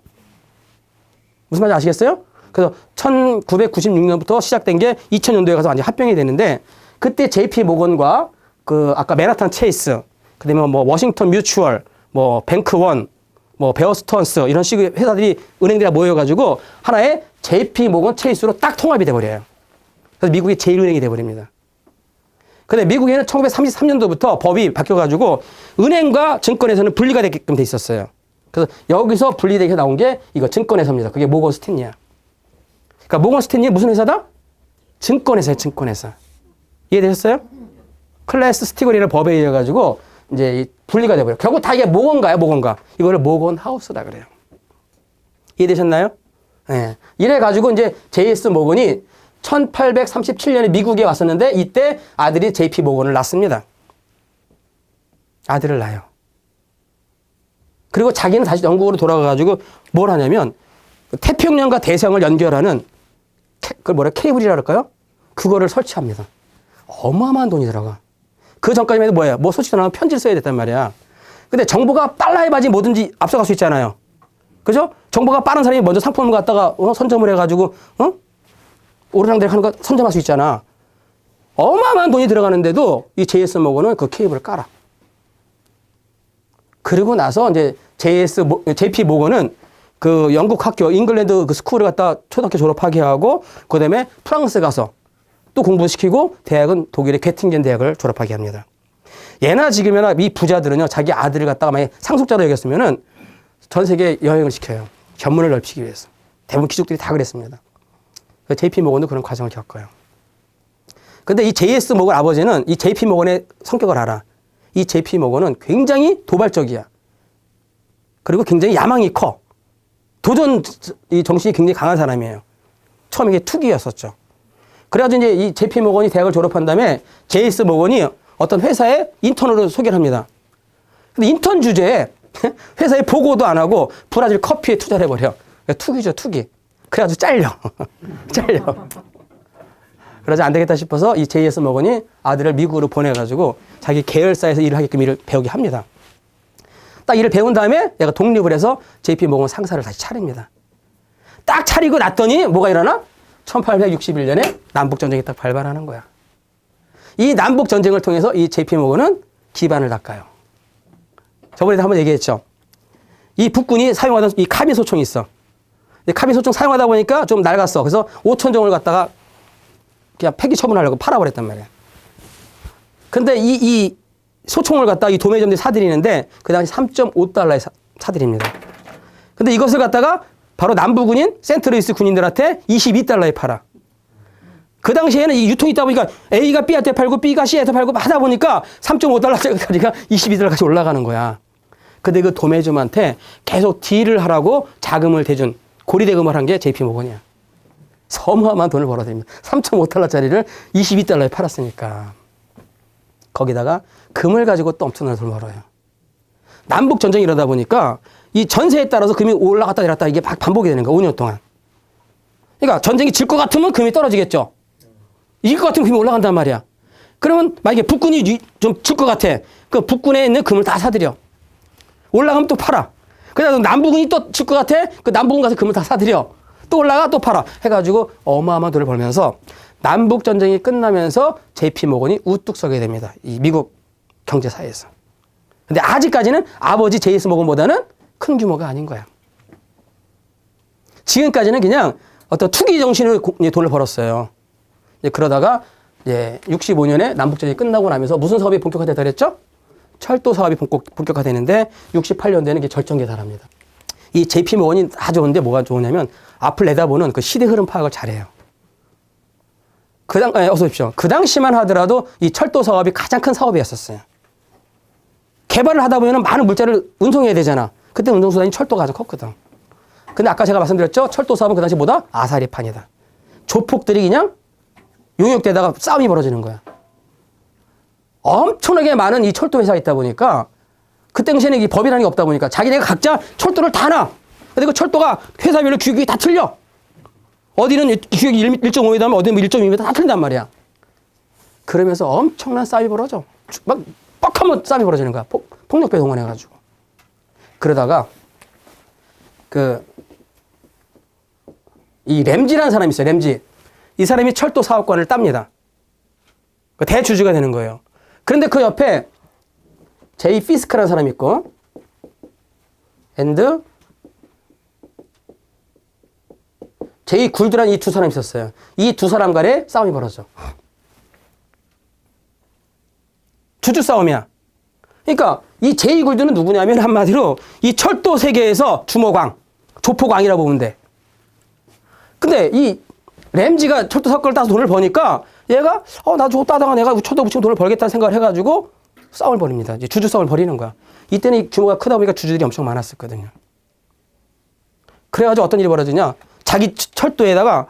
무슨 말인지 아시겠어요? 그래서 1996년부터 시작된 게 2000년도에 가서 완전 합병이 되는데 그때 JP 모건과 그 아까 맨하탄 체이스, 그다음에 뭐 워싱턴 뮤추얼, 뭐 뱅크원, 뭐 베어스턴스 이런 식의 회사들이 은행들이 모여가지고 하나의 JP 모건 체이스로 딱 통합이 돼버려요. 그래서 미국의 제1은행이 돼버립니다. 근데 미국에는 1933년도부터 법이 바뀌어가지고 은행과 증권에서는 분리가 되게끔 돼 있었어요. 그래서 여기서 분리되게 나온 게 이거 증권회사입니다. 그게 모건 스탠리야. 그러니까 모건 스탠리 무슨 회사다? 증권회사예요, 증권회사. 이해되셨어요? 클래스 스티글이라는 법에 의해 가지고 이제 분리가 돼버려요. 결국 다 이게 모건가요, 모건가? 이거를 모건 하우스다 그래요. 이해되셨나요? 네. 이래 가지고 이제 J.S. 모건이 1837년에 미국에 왔었는데 이때 아들이 JP 모건을 낳습니다. 아들을 낳아요. 그리고 자기는 다시 영국으로 돌아가가지고 뭘 하냐면 태평양과 대서양을 연결하는 그걸 뭐라 케이블이라 그럴까요? 그거를 설치합니다. 어마어마한 돈이 들어가. 그 전까지만 해도 뭐예요? 뭐 소식 전하면 편지를 써야 됐단 말이야. 근데 정보가 빨라야지 뭐든지 앞서갈 수 있잖아요. 그죠? 정보가 빠른 사람이 먼저 상품을 갖다가 선점을 해가지고 오르락내락 하는 거 선점할 수 있잖아. 어마어마한 돈이 들어가는데도 이 JS 모건은 그 케이블을 깔아. 그리고 나서 이제 JP 모건은 그 영국 학교, 잉글랜드 그 스쿨을 갖다 초등학교 졸업하게 하고, 그 다음에 프랑스 가서 또 공부시키고, 대학은 독일의 괴팅겐 대학을 졸업하게 합니다. 예나 지금이나 이 부자들은요, 자기 아들을 갖다가 만약 상속자로 여겼으면은 전 세계 여행을 시켜요. 견문을 넓히기 위해서. 대부분 귀족들이 다 그랬습니다. JP 모건도 그런 과정을 겪어요. 근데 이 JS 모건 아버지는 이 JP 모건의 성격을 알아. 이 JP 모건은 굉장히 도발적이야. 그리고 굉장히 야망이 커. 도전 이 정신이 굉장히 강한 사람이에요. 처음에 이게 투기였었죠. 그래가지고 이제 이 JP 모건이 대학을 졸업한 다음에 JS 모건이 어떤 회사에 인턴으로 소개를 합니다. 근데 인턴 주제에 회사에 보고도 안 하고 브라질 커피에 투자를 해버려. 투기죠, 투기. 그래가지고 잘려. 잘려. 그러지 안 되겠다 싶어서 이 JS 모건이 아들을 미국으로 보내가지고 자기 계열사에서 일을 하게끔 일을 배우게 합니다. 딱 일을 배운 다음에 얘가 독립을 해서 JP 모건 상사를 다시 차립니다. 딱 차리고 났더니 뭐가 일어나? 1861년에 남북전쟁이 딱 발발하는 거야. 이 남북전쟁을 통해서 이 JP 모건은 기반을 닦아요. 저번에도 한번 얘기했죠. 이 북군이 사용하던 이 카빈 소총이 있어. 이 카빈 소총 사용하다 보니까 좀 낡았어. 그래서 5,000종을 갖다가 그냥 폐기 처분하려고 팔아버렸단 말이야. 근데 이 소총을 갖다가 이 도매점들이 사들이는데 그 당시 3.5달러에 사들입니다. 근데 이것을 갖다가 바로 남부군인 센트루이스 군인들한테 22달러에 팔아. 그 당시에는 이 유통이 있다 보니까 A가 B한테 팔고 B가 C한테 팔고 하다 보니까 3.5달러짜리가 22달러까지 올라가는 거야. 근데 그 도매점한테 계속 딜을 하라고 자금을 대준 고리대금을 한 게 JP 모건이야. 어마어마한 돈을 벌어들입니다. 3.5달러짜리를 22달러에 팔았으니까. 거기다가 금을 가지고 또 엄청난 돈을 벌어요. 남북 전쟁이 이러다 보니까 이 전세에 따라서 금이 올라갔다 내렸다 이게 막 반복이 되는 거야. 5년 동안. 그러니까 전쟁이 질 것 같으면 금이 떨어지겠죠. 이길 것 같으면 금이 올라간단 말이야. 그러면 만약에 북군이 좀 질 것 같아. 그 북군에 있는 금을 다 사들여. 올라가면 또 팔아. 그래서 남부군이 또 질 것 같아. 그 남부군 가서 금을 다 사들여. 또 올라가 또 팔아. 해가지고 어마어마한 돈을 벌면서 남북 전쟁이 끝나면서 JP 모건이 우뚝 서게 됩니다. 이 미국 경제사에서. 근데 아직까지는 아버지 JS 모건보다는 큰 규모가 아닌 거야. 지금까지는 그냥 어떤 투기 정신으로 돈을 벌었어요. 그러다가 이제 65년에 남북전쟁이 끝나고 나면서 무슨 사업이 본격화되다 그랬죠? 철도 사업이 본격화되는데 68년대는 이게 절정기에 달합니다. 이 JP 모건이 다 좋은데 뭐가 좋으냐면 앞을 내다보는 그 시대 흐름 파악을 잘해요. 어서 오십시오. 그 당시만 하더라도 이 철도 사업이 가장 큰 사업이었었어요. 개발을 하다 보면 많은 물자를 운송해야 되잖아. 그때 운송수단이 철도가 가장 컸거든. 근데 아까 제가 말씀드렸죠? 철도 사업은 그 당시 뭐다? 아사리판이다. 조폭들이 그냥 용역되다가 싸움이 벌어지는 거야. 엄청나게 많은 이 철도 회사가 있다 보니까 그 당시에는 이 법이라는 게 없다 보니까 자기네가 각자 철도를 다 놔. 근데 그 철도가 회사별로 규격이 다 틀려. 어디는 규격이 1.5m 하면 어디는 1.2m 다 틀린단 말이야. 그러면서 엄청난 싸움이 벌어져. 막 뻑하면 싸움이 벌어지는 거야. 폭력배 동원해가지고. 그러다가 이 램지라는 사람이 있어요. 램지. 이 사람이 철도 사업권을 땁니다. 대주주가 되는 거예요. 그런데 그 옆에 제이 피스크라는 사람이 있고 앤드 제이 굴드라는 이 두 사람이 있었어요. 이 두 사람 간에 싸움이 벌어져. 주주 싸움이야. 그러니까 이 제이 굴드는 누구냐면 한마디로 이 철도 세계에서 주모광, 조폭왕이라고 보면 돼. 근데 이 램지가 철도 사건을 따서 돈을 버니까 얘가 나 저거 따다가 내가 철도 붙이고 돈을 벌겠다는 생각을 해가지고 싸움을 벌입니다. 이제 주주 싸움을 벌이는 거야. 이때는 이 규모가 크다 보니까 주주들이 엄청 많았었거든요. 그래가지고 어떤 일이 벌어지냐. 자기 철도에다가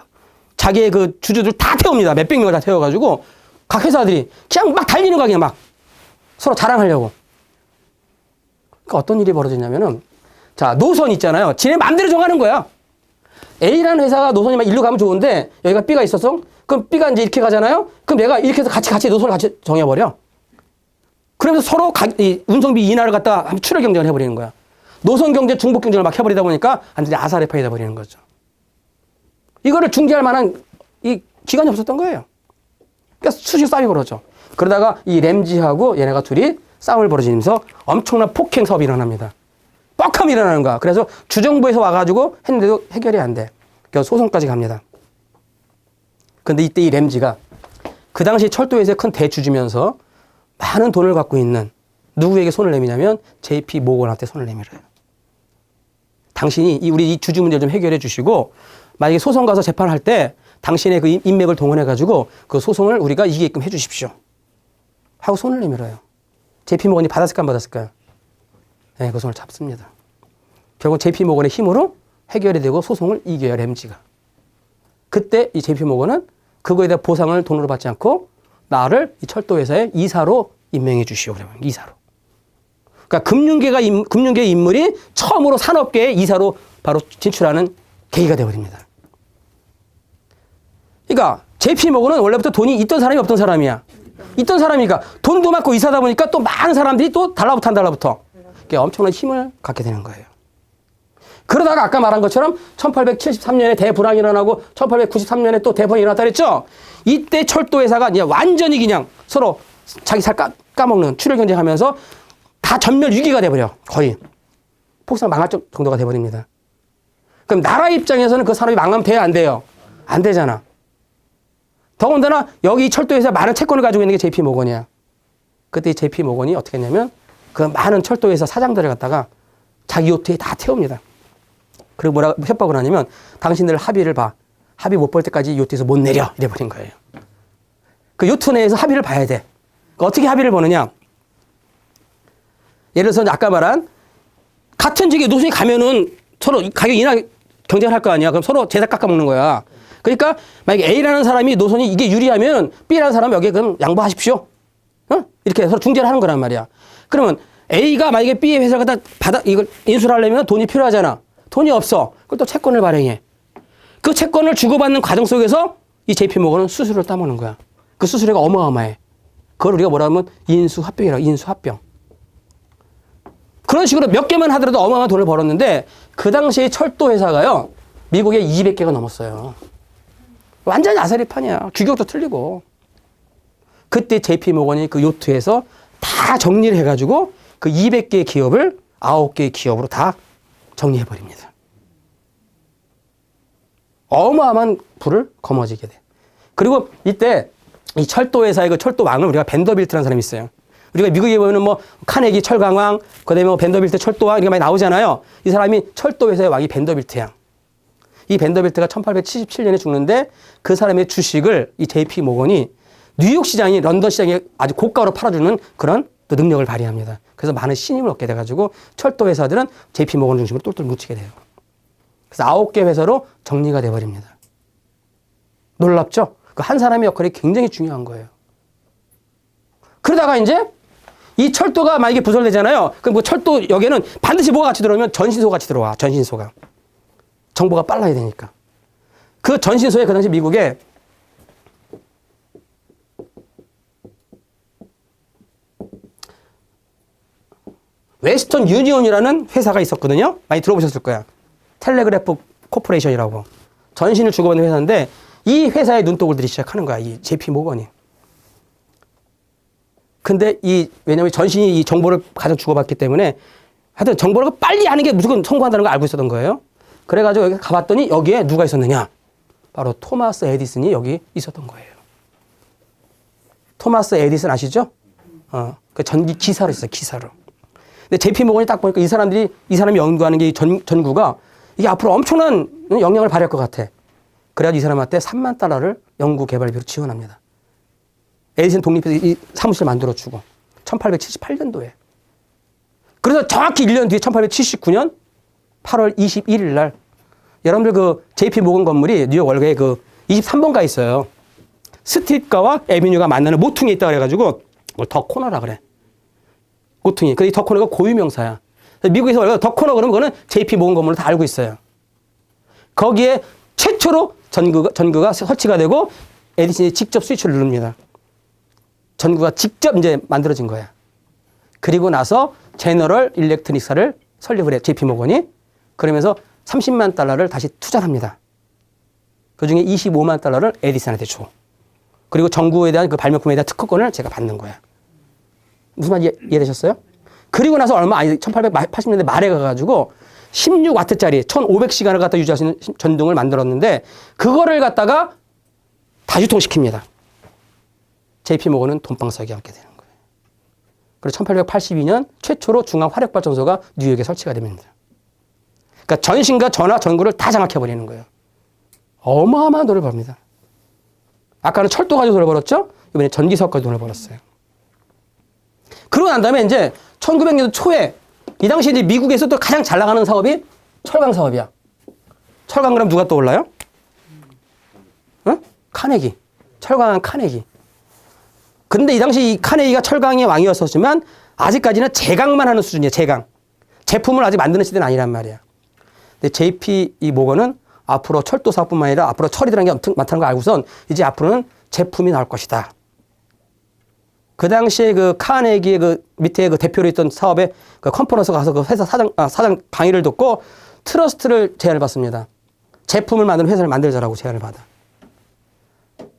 자기의 그 주주들 다 태웁니다. 몇백 명을 다 태워가지고 각 회사들이 그냥 막 달리는 거야. 그냥 막 서로 자랑하려고. 그러니까 어떤 일이 벌어지냐면은 자, 노선 있잖아요. 지네 마음대로 정하는 거야. A라는 회사가 노선이 막 일로 가면 좋은데 여기가 B가 있어서 그럼 B가 이제 이렇게 가잖아요. 그럼 내가 이렇게 해서 같이 노선을 같이 정해버려. 그러면서 서로 이 운송비 인하를 갖다가 출혈 경쟁을 해버리는 거야. 노선 경제, 중복 경쟁을 막 해버리다 보니까 완전히 아사리판이 돼버리는 거죠. 이거를 중재할 만한 이 기관이 없었던 거예요. 그러니까 수시 싸움이 벌어져. 그러다가 이 램지하고 얘네가 둘이 싸움을 벌어지면서 엄청난 폭행 사업이 일어납니다. 뻑함이 일어나는 거야. 그래서 주정부에서 와가지고 했는데도 해결이 안 돼. 그래서 소송까지 갑니다. 근데 이때 이 램지가 그 당시 철도회사의 큰 대주주면서 많은 돈을 갖고 있는 누구에게 손을 내미냐면 JP 모건한테 손을 내밀어요. 당신이 우리 이 주주 문제를 좀 해결해 주시고 만약에 소송 가서 재판할 때 당신의 그 인맥을 동원해가지고 그 소송을 우리가 이기게끔 해 주십시오. 하고 손을 내밀어요. JP 모건이 받았을까 안 받았을까요? 네, 그 손을 잡습니다. 결국 JP 모건의 힘으로 해결이 되고 소송을 이겨요, 램지가. 그때 이 JP 모건은 그거에 대한 보상을 돈으로 받지 않고 나를 이 철도회사의 이사로 임명해 주시오. 그러면 이사로. 그러니까 금융계 인물이 처음으로 산업계의 이사로 바로 진출하는 계기가 되어버립니다. 그러니까 JP모건은 원래부터 돈이 있던 사람이 없던 사람이야. 있던 사람이니까 돈도 많고 이사다 보니까 또 많은 사람들이 또 달라붙어. 그게 엄청난 힘을 갖게 되는 거예요. 그러다가 아까 말한 것처럼 1873년에 대불황이 일어나고 1893년에 또 대본이 일어났다 그랬죠? 이때 철도회사가 이제 완전히 그냥 서로 자기 살 까먹는 출혈 경쟁하면서 다 전멸 위기가 돼버려. 거의. 폭삭 망할 정도가 돼버립니다. 그럼 나라 입장에서는 그 사람이 망하면 돼요? 안 돼요? 안 되잖아. 더군다나 여기 철도회사 많은 채권을 가지고 있는 게 JP모건이야. 그때 JP모건이 어떻게 했냐면 그 많은 철도회사 사장들을 갖다가 자기 요트에 다 태웁니다. 그리고 뭐라고 협박을 하냐면 당신들 합의를 봐. 합의 못 볼 때까지 요트에서 못 내려. 이래버린 거예요. 그 요트 내에서 합의를 봐야 돼. 그러니까 어떻게 합의를 보느냐. 예를 들어서 아까 말한 같은 직에 노선이 가면은 서로 가격 인하 경쟁을 할 거 아니야. 그럼 서로 제작 깎아먹는 거야. 그러니까 만약에 A라는 사람이 노선이 이게 유리하면 B라는 사람 여기에 그럼 양보하십시오. 어? 이렇게 서로 중재를 하는 거란 말이야. 그러면 A가 만약에 B의 회사가 다 이걸 인수를 하려면 돈이 필요하잖아. 돈이 없어. 그걸 또 채권을 발행해. 그 채권을 주고받는 과정 속에서 이 JP모건은 수수료를 따먹는 거야. 그 수수료가 어마어마해. 그걸 우리가 뭐라 하면 인수합병이라고. 인수합병. 그런 식으로 몇 개만 하더라도 어마어마한 돈을 벌었는데 그 당시에 철도회사가요. 미국에 200개가 넘었어요. 완전히 아사리판이야. 규격도 틀리고. 그때 JP모건이 그 요트에서 다 정리를 해가지고 그 200개의 기업을 9개의 기업으로 다 정리해버립니다. 어마어마한 부를 거머쥐게 돼. 그리고 이때 이 철도회사의 그 철도왕을 우리가 벤더빌트라는 사람이 있어요. 우리가 미국에 보면은 뭐 카네기 철강왕, 그 다음에 뭐 벤더빌트 철도왕 이렇게 많이 나오잖아요. 이 사람이 철도회사의 왕이 벤더빌트야. 이 벤더빌트가 1877년에 죽는데 그 사람의 주식을 이 JP모건이 뉴욕 시장이 런던 시장에 아주 고가로 팔아주는 그런 또 능력을 발휘합니다. 그래서 많은 신임을 얻게 돼가지고 철도 회사들은 JP모건 중심으로 똘똘 뭉치게 돼요. 그래서 9개 회사로 정리가 돼버립니다. 놀랍죠? 그 한 사람의 역할이 굉장히 중요한 거예요. 그러다가 이제 이 철도가 만약에 부설되잖아요. 그럼 그 철도역에는 반드시 뭐가 같이 들어오면 전신소가 같이 들어와. 전신소가. 정보가 빨라야 되니까. 그 전신소에 그 당시 미국에 웨스턴 유니온이라는 회사가 있었거든요. 많이 들어보셨을 거야. 텔레그래프 코퍼레이션이라고. 전신을 주고받는 회사인데 이 회사에 눈독을 들이기 시작하는 거야. 이 JP모건이. 근데 왜냐면 전신이 이 정보를 가장 주고받기 때문에 하여튼 정보를 빨리 하는 게 무조건 성공한다는 걸 알고 있었던 거예요. 그래가지고 여기 가봤더니 여기에 누가 있었느냐. 바로 토마스 에디슨이 여기 있었던 거예요. 토마스 에디슨 아시죠? 그 전기 기사로 있어요. 기사로. 근데 JP모건이 딱 보니까 이 사람이 연구하는 게 전구가 이게 앞으로 엄청난 영향을 발휘할 것 같아. 그래가지고 이 사람한테 $30,000,000를 연구 개발비로 지원합니다. 에디슨 독립해서 이 사무실 만들어주고 1878년도에. 그래서 정확히 1년 뒤에 1879년 8월 21일 날 여러분들 그 JP모건 건물이 뉴욕 월가에 그 23번가에 있어요. 스트릿가와 에비뉴가 만나는 모퉁이에 있다 그래가지고 더 코너라 그래. 모퉁이. 근데 이 더 코너가 고유명사야. 미국에서 월가 더 코너 그러면 그거는 JP모건 건물로 다 알고 있어요. 거기에 최초로 전구가 설치가 되고 에디슨이 직접 스위치를 누릅니다. 전구가 직접 이제 만들어진 거야. 그리고 나서 제너럴 일렉트릭사를 설립을 해. JP모건이. 그러면서 $300,000,000를 다시 투자를 합니다. 그중에 $250,000,000를 에디슨한테 줘. 그리고 전구에 대한 그 발명품에 대한 특허권을 제가 받는 거야. 무슨 말인지 이해되셨어요? 그리고 나서 1880년대 말에 가가지고 16W짜리 1500시간을 갖다 유지할 수 있는 전등을 만들었는데 그거를 갖다가 다 유통시킵니다. JP모건은 돈방 싸게 하게 되는 거예요. 그래서 1882년 최초로 중앙화력발전소가 뉴욕에 설치가 됩니다. 그러니까 전신과 전화, 전구를 다 장악해버리는 거예요. 어마어마한 돈을 벌입니다. 아까는 철도 가지고 돈을 벌었죠? 이번에 전기사업까지 돈을 벌었어요. 그러고 난 다음에 이제 1900년도 초에 이 당시에 이제 미국에서 또 가장 잘 나가는 사업이 철강 사업이야. 철강 그럼 누가 떠올라요? 응? 카네기. 철강왕 카네기. 근데 이 당시 이 카네기가 철강의 왕이었었지만 아직까지는 제강만 하는 수준이에요. 제강. 제품을 아직 만드는 시대는 아니란 말이야. 근데 JP 이 모건은 앞으로 철도 사업뿐만 아니라 앞으로 철이라는 게 많다는 걸 알고선 이제 앞으로는 제품이 나올 것이다. 그 당시에 그 카네기의 그 밑에 그 대표로 있던 사업에 그 컨퍼런스 가서 그 회사 사장 강의를 듣고 트러스트를 제안을 받습니다. 제품을 만드는 회사를 만들자라고 제안을 받아.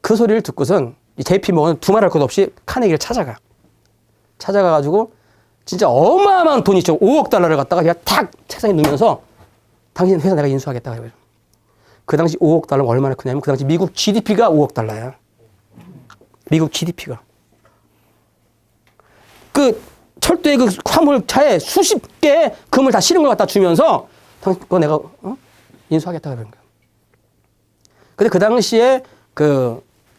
그 소리를 듣고선 이 JP 모건은 두말할 것 없이 카네기를 찾아가가지고 진짜 어마어마한 돈 있죠. 5억 달러를 갖다가 그냥 탁 책상에 넣으면서 당신 회사 내가 인수하겠다. 그 당시 5억 달러가 얼마나 크냐면 그 당시 미국 GDP가 5억 달러야. 미국 GDP가. 그 철도의 그 화물차에 수십 개의 금을 다 실은 걸 갖다 주면서 당신 그거 내가 인수하겠다 그러는 거야. 근데 그 당시에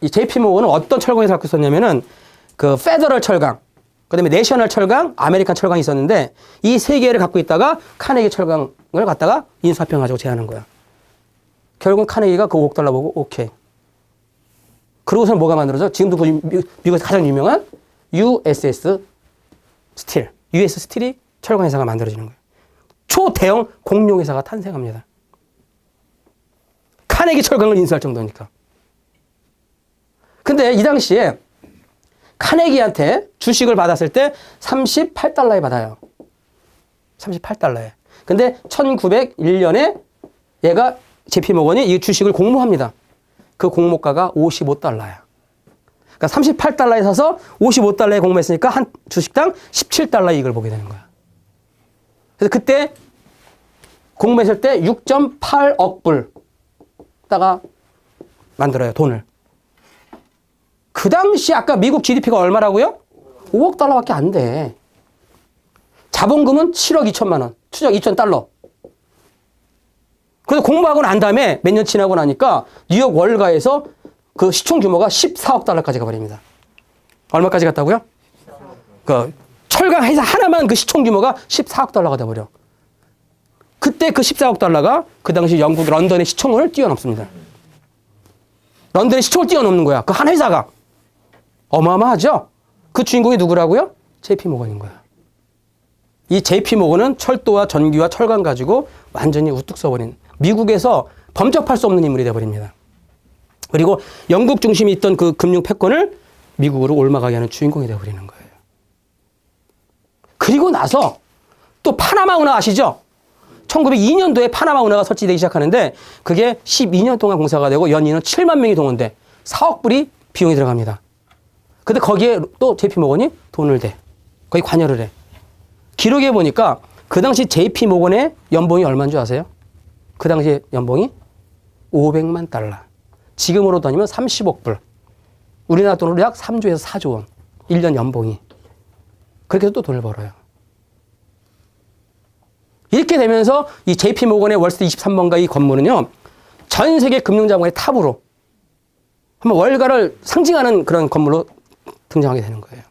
이 JP 모건은 어떤 철강에서 갖고 있었냐면은 그 페더럴 철강, 그다음에 내셔널 철강, 아메리칸 철강이 있었는데 이 세 개를 갖고 있다가 카네기 철강을 갖다가 인수합병하자고 제안한 거야. 결국은 카네기가 그 5억 달러 보고 오케이. 그러고서는 뭐가 만들어져? 지금도 그 미국에서 가장 유명한 USS 스틸, US 스틸이 철강 회사가 만들어지는 거예요. 초대형 공룡 회사가 탄생합니다. 카네기 철강을 인수할 정도니까. 근데 이 당시에 카네기한테 주식을 받았을 때 38달러에 받아요. 38달러에. 근데 1901년에 얘가 JP 모건이 이 주식을 공모합니다. 그 공모가가 55달러야. 그러니까 38달러에 사서 55달러에 공모했으니까 한 주식당 17달러 이익을 보게 되는 거야. 그래서 그때 공모했을 때 6.8억 불다가 만들어요, 돈을. 그 당시 아까 미국 GDP가 얼마라고요? 5억 달러밖에 안 돼. 자본금은 7억 2천만 원, 추적 2천 달러. 그래서 공부하고 난 다음에 몇 년 지나고 나니까 뉴욕 월가에서 그 시총 규모가 14억 달러까지 가버립니다. 얼마까지 갔다고요? 그 철강 회사 하나만 그 시총 규모가 14억 달러가 돼버려. 그때 그 14억 달러가 그 당시 영국 런던의 시총을 뛰어넘습니다. 런던의 시총을 뛰어넘는 거야. 그 한 회사가. 어마어마하죠? 그 주인공이 누구라고요? JP 모건인 거야. 이 JP 모건은 철도와 전기와 철강 가지고 완전히 우뚝 서버린 미국에서 범접할 수 없는 인물이 되어버립니다. 그리고 영국 중심이 있던 그 금융 패권을 미국으로 옮아가게 하는 주인공이 되어버리는 거예요. 그리고 나서 또 파나마 운하 아시죠? 1902년도에 파나마 운하가 설치되기 시작하는데 그게 12년 동안 공사가 되고 연인은 7만 명이 동원돼 4억 불이 비용이 들어갑니다. 근데 거기에 또 JP 모건이 돈을 대. 거기 관여를 해. 기록에 보니까 그 당시 JP 모건의 연봉이 얼마인 줄 아세요? 그 당시 연봉이 500만 달러. 지금으로 따지면 30억 불. 우리나라 돈으로 약 3조에서 4조 원. 1년 연봉이. 그렇게 해서 또 돈을 벌어요. 이렇게 되면서 이 JP 모건의 월스트리트 23번가 이 건물은요. 전 세계 금융자본의 탑으로 한번 월가를 상징하는 그런 건물로 등장하게 되는 거예요.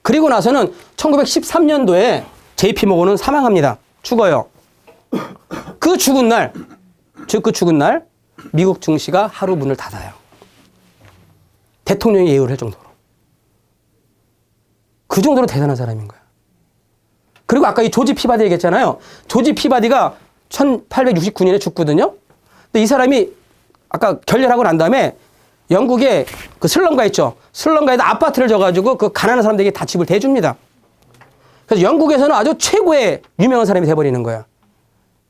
그리고 나서는 1913년도에 JP 모건은 사망합니다. 죽어요. 그 죽은 날 미국 증시가 하루 문을 닫아요. 대통령이 예우를 할 정도로. 그 정도로 대단한 사람인 거야. 그리고 아까 이 조지 피바디 얘기했잖아요. 조지 피바디가 1869년에 죽거든요. 근데 이 사람이 아까 결렬하고 난 다음에 영국에 그 슬럼가 있죠. 슬럼가에다 아파트를 져가지고 그 가난한 사람들에게 다 집을 대줍니다. 그래서 영국에서는 아주 최고의 유명한 사람이 돼버리는 거야.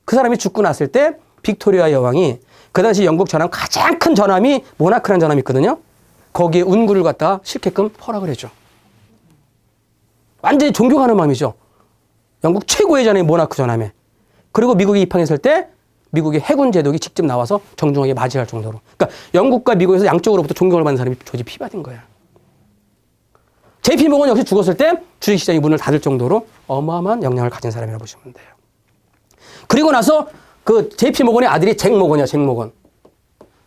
그 사람이 죽고 났을 때 빅토리아 여왕이 그 당시 영국 전함 가장 큰 전함이 모나크라는 전함이 있거든요. 거기에 운구를 갖다가 싣게끔 허락을 해줘. 완전히 존경하는 마음이죠. 영국 최고의 전함이 모나크 전함에. 그리고 미국이 입항했을 때 미국의 해군 제독이 직접 나와서 정중하게 맞이할 정도로. 그러니까 영국과 미국에서 양쪽으로부터 존경을 받는 사람이 조지 피바디인 거야. JP 모건 역시 죽었을 때 주식시장이 문을 닫을 정도로 어마어마한 영향을 가진 사람이라고 보시면 돼요. 그리고 나서 그 JP 모건의 아들이 잭 모건이야, 잭 모건.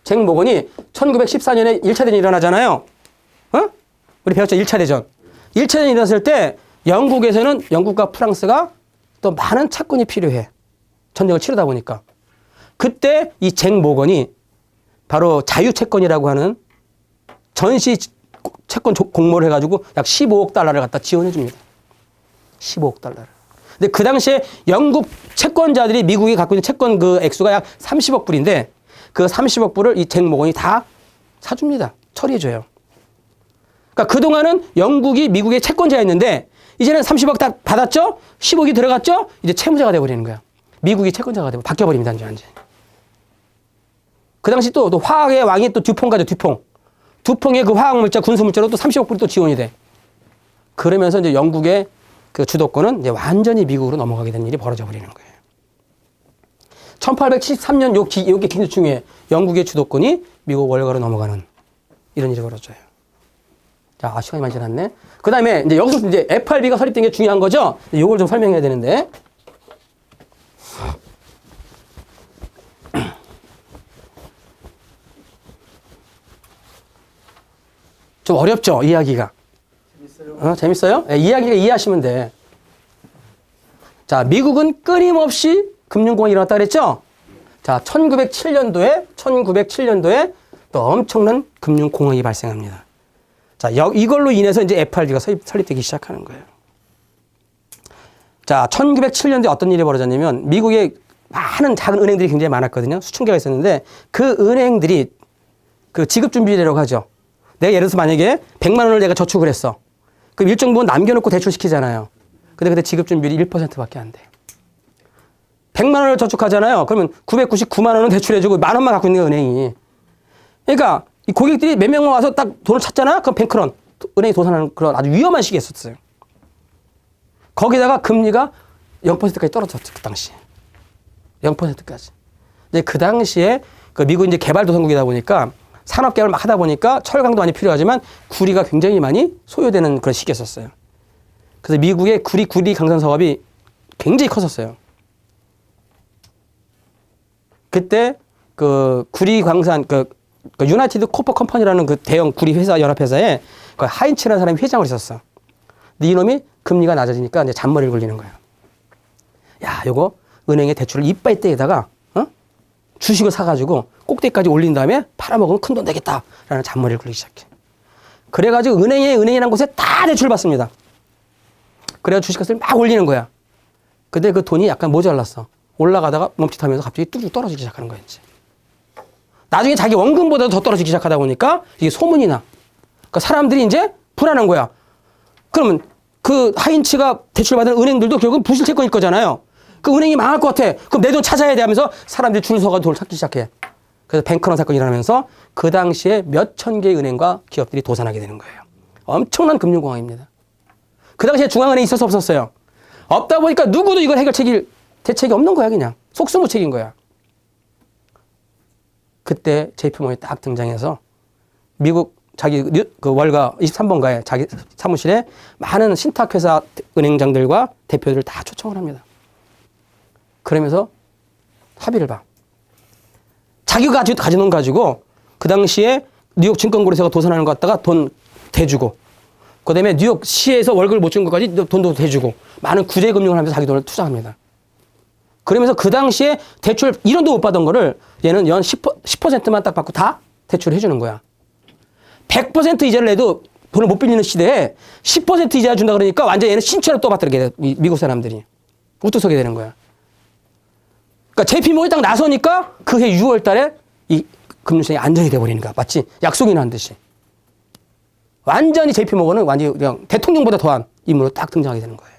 잭 모건이 1914년에 1차 대전이 일어나잖아요. 우리 배웠죠? 1차 대전. 1차 대전이 일어났을 때 영국에서는 영국과 프랑스가 또 많은 착군이 필요해. 전쟁을 치르다 보니까. 그때 이 잭 모건이 바로 자유채권이라고 하는 전시 채권 공모를 해가지고 약 15억 달러를 갖다 지원해 줍니다. 15억 달러를. 근데 그 당시에 영국 채권자들이 미국이 갖고 있는 채권 그 액수가 약 30억 불인데 그 30억 불을 이 잭 모건이 다 사줍니다. 처리해줘요. 그러니까 그동안은 영국이 미국의 채권자였는데 이제는 30억 다 받았죠? 10억이 들어갔죠? 이제 채무자가 돼버리는 거야. 미국이 채권자가 되고 바뀌어버립니다. 이제. 그 당시 또 화학의 왕이 또 듀퐁 가죠. 듀퐁의 그 화학물자, 군수물자로 또 30억 불이 또 지원이 돼. 그러면서 이제 영국의 그 주도권은 이제 완전히 미국으로 넘어가게 된 일이 벌어져 버리는 거예요. 1873년 요게 굉장히 중요해. 영국의 주도권이 미국 월가로 넘어가는 이런 일이 벌어져요. 자, 시간이 많이 지났네. 그 다음에 이제 여기서 이제 FRB가 설립된 게 중요한 거죠. 이걸 좀 설명해야 되는데. 좀 어렵죠, 이야기가. 재밌어요? 재밌어요? 네, 이야기가 이해하시면 돼. 자, 미국은 끊임없이 금융공황이 일어났다 그랬죠? 자, 1907년도에 또 엄청난 금융공황이 발생합니다. 자, 이걸로 인해서 이제 FRB가 설립되기 시작하는 거예요. 자, 1907년도에 어떤 일이 벌어졌냐면 미국의 많은 작은 은행들이 굉장히 많았거든요. 수천 개가 있었는데 그 은행들이 그 지급준비제라고 하죠. 내가 예를 들어서 만약에 100만 원을 내가 저축을 했어. 그럼 일정 부분 남겨놓고 대출시키잖아요. 근데 그때 지급준비율이 1%밖에 안 돼. 100만 원을 저축하잖아요. 그러면 999만 원은 대출해주고 1만 원만 갖고 있는 게 은행이. 그러니까 이 고객들이 몇 명만 와서 딱 돈을 찾잖아? 그럼 뱅크런, 은행이 도산하는 그런 아주 위험한 시기였었어요. 거기다가 금리가 0%까지 떨어졌죠. 그 당시에. 0%까지. 근데 그 당시에 그 미국 이제 개발도상국이다 보니까 산업 개발 막 하다 보니까 철강도 많이 필요하지만 구리가 굉장히 많이 소요되는 그런 시기였었어요. 그래서 미국의 구리 강산 사업이 굉장히 컸었어요. 그때 그 구리 광산 그 유나이티드 코퍼 컴퍼니라는 그 대형 구리 회사 연합회사에 그 하인츠라는 사람이 회장을 있었어. 근데 이놈이 금리가 낮아지니까 이제 잔머리를 굴리는 거야. 야, 요거 은행에 대출을 이빠이 떼에다가 주식을 사가지고 꼭대기까지 올린 다음에 팔아먹으면 큰 돈 되겠다라는 잔머리를 굴리기 시작해. 그래가지고 은행이라는 곳에 다 대출을 받습니다. 그래서 주식값을 막 올리는 거야. 근데 그 돈이 약간 모자랐어. 올라가다가 멈칫하면서 갑자기 뚝뚝 떨어지기 시작하는 거야, 이제. 나중에 자기 원금보다도 더 떨어지기 시작하다 보니까 이게 소문이 나. 그러니까 사람들이 이제 불안한 거야. 그러면 그 하인츠가 대출받은 은행들도 결국은 부실 채권일 거잖아요. 그 은행이 망할 것 같아. 그럼 내 돈 찾아야 돼 하면서 사람들이 줄 서가 돈을 찾기 시작해. 그래서 뱅크런 사건이 일어나면서 그 당시에 몇천 개의 은행과 기업들이 도산하게 되는 거예요. 엄청난 금융공황입니다. 그 당시에 중앙은행이 있어서 없었어요. 없다 보니까 누구도 이걸 대책이 없는 거야, 그냥. 속수무책인 거야. 그때 JP모건이 딱 등장해서 미국 자기 그 월가 23번가에 자기 사무실에 많은 신탁회사 은행장들과 대표들을 다 초청을 합니다. 그러면서 합의를 봐. 자기가 가진 돈 가지고 그 당시에 뉴욕 증권거래소가 도산하는 거 갖다가 돈 대주고 그 다음에 뉴욕시에서 월급을 못 준 것까지 돈도 대주고 많은 구제금융을 하면서 자기 돈을 투자합니다. 그러면서 그 당시에 대출 1원도 못 받은 거를 얘는 연 10%만 딱 받고 다 대출을 해주는 거야. 100% 이자를 내도 돈을 못 빌리는 시대에 10% 이자 준다 그러니까 완전 얘는 신처럼 떠받들게 돼. 미국 사람들이. 우뚝 서게 되는 거야. 그러니까 JP모건이 딱 나서니까 그해 6월 달에 이 금융시장이 안정이 돼버리는 거야. 마치 약속이 난 듯이. 완전히 JP모건은 완전히 그냥 대통령보다 더한 인물로 딱 등장하게 되는 거예요.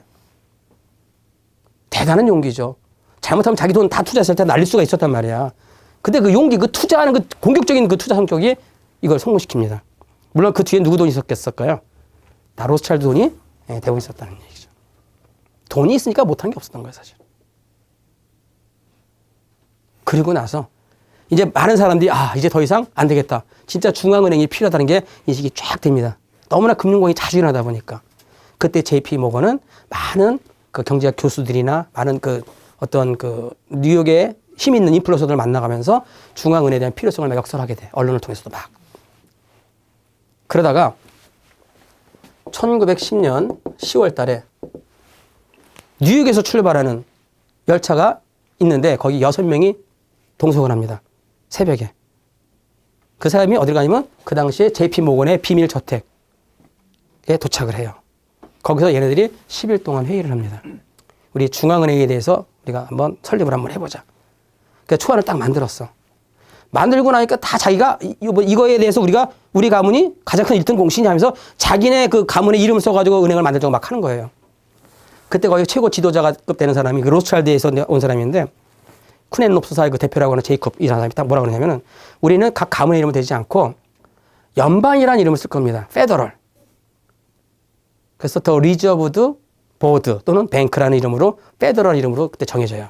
대단한 용기죠. 잘못하면 자기 돈 다 투자했을 때 날릴 수가 있었단 말이야. 근데 그 용기, 그 투자하는 그 공격적인 그 투자 성격이 이걸 성공시킵니다. 물론 그 뒤에 누구 돈이 있었겠을까요? 다 로스차일드 돈이 대부분 있었다는 얘기죠. 돈이 있으니까 못한 게 없었던 거예요, 사실. 그리고 나서 이제 많은 사람들이 이제 더 이상 안 되겠다. 진짜 중앙은행이 필요하다는 게 인식이 쫙 됩니다. 너무나 금융공황이 자주 일어나다 보니까. 그때 JP모건은 많은 그 경제학 교수들이나 많은 그 어떤 그 뉴욕의 힘 있는 인플루언서들을 만나가면서 중앙은행에 대한 필요성을 막 역설하게 돼. 언론을 통해서도 막. 그러다가 1910년 10월 달에 뉴욕에서 출발하는 열차가 있는데 거기 6명이 동석을 합니다. 새벽에. 그 사람이 어딜 가냐면 그 당시에 JP 모건의 비밀 저택에 도착을 해요. 거기서 얘네들이 10일 동안 회의를 합니다. 우리 중앙은행에 대해서 우리가 한번 설립을 한번 해보자. 그러니까 초안을 딱 만들었어. 만들고 나니까 다 자기가 이거에 대해서 우리 가문이 가장 큰 1등 공신이 하면서 자기네 그 가문의 이름을 써가지고 은행을 만들자고 막 하는 거예요. 그때 거기 최고 지도자급 되는 사람이 그 로스차일드에서 온 사람인데 쿠넨 롭스사의 그 대표라고 하는 제이콥 이라는 사람이 딱 뭐라 그러냐면은 우리는 각 가문의 이름을 대지 않고 연방이라는 이름을 쓸 겁니다. 페더럴. 그래서 더 리저브드 보드 또는 뱅크라는 이름으로 페더럴 이름으로 그때 정해져요.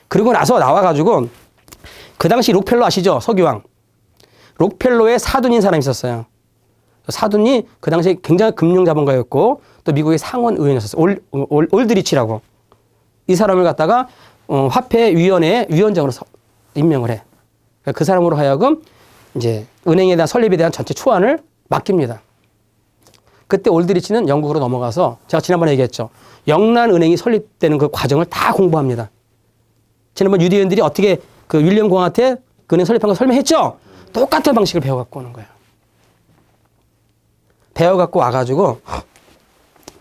그리고 나서 나와가지고 그 당시 록펠러 아시죠? 석유왕. 록펠러의 사돈인 사람이 있었어요. 사돈이 그 당시에 굉장히 금융자본가였고 또 미국의 상원 의원이었어요. 올드리치라고. 이 사람을 갖다가 화폐위원회의 위원장으로 임명을 해. 그 사람으로 하여금 이제 은행에 대한 설립에 대한 전체 초안을 맡깁니다. 그때 올드리치는 영국으로 넘어가서 제가 지난번에 얘기했죠. 영란은행이 설립되는 그 과정을 다 공부합니다. 지난번 유대인들이 어떻게 그 윌리엄 공한테 그 은행 설립한 거 설명했죠? 똑같은 방식을 배워갖고 오는 거예요. 배워갖고 와가지고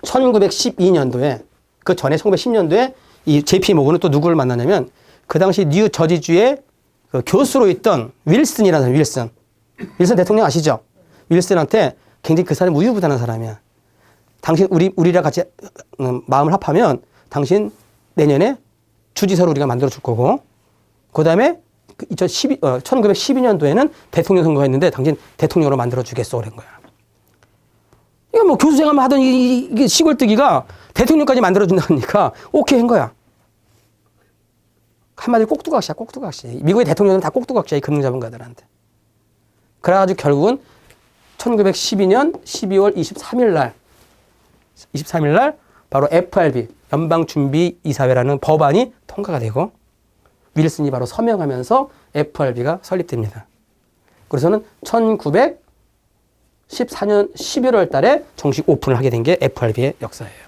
1912년도에 그 전에 1910년도에 이 JP 모건은 또 누구를 만나냐면 그 당시 뉴 저지주의 그 교수로 있던 윌슨이라는 사람, 윌슨 대통령 아시죠? 윌슨한테 굉장히 그 사람이 우유부단한 사람이야. 당신 우리랑 같이 마음을 합하면 당신 내년에 주지사로 우리가 만들어 줄 거고 그다음에 1912년도에는 대통령 선거했는데 당신 대통령으로 만들어 주겠어 그런 거야. 이거 뭐 교수 생활만 하던 이게 시골뜨기가 대통령까지 만들어 준다니까 오케이 한 거야. 한마디로 꼭두각시야, 꼭두각시. 미국의 대통령은 다 꼭두각시야, 이 금융자본가들한테. 그래가지고 결국은 1912년 12월 23일 날 바로 FRB, 연방준비이사회라는 법안이 통과가 되고 윌슨이 바로 서명하면서 FRB가 설립됩니다. 그래서는 1914년 11월 달에 정식 오픈을 하게 된 게 FRB의 역사예요.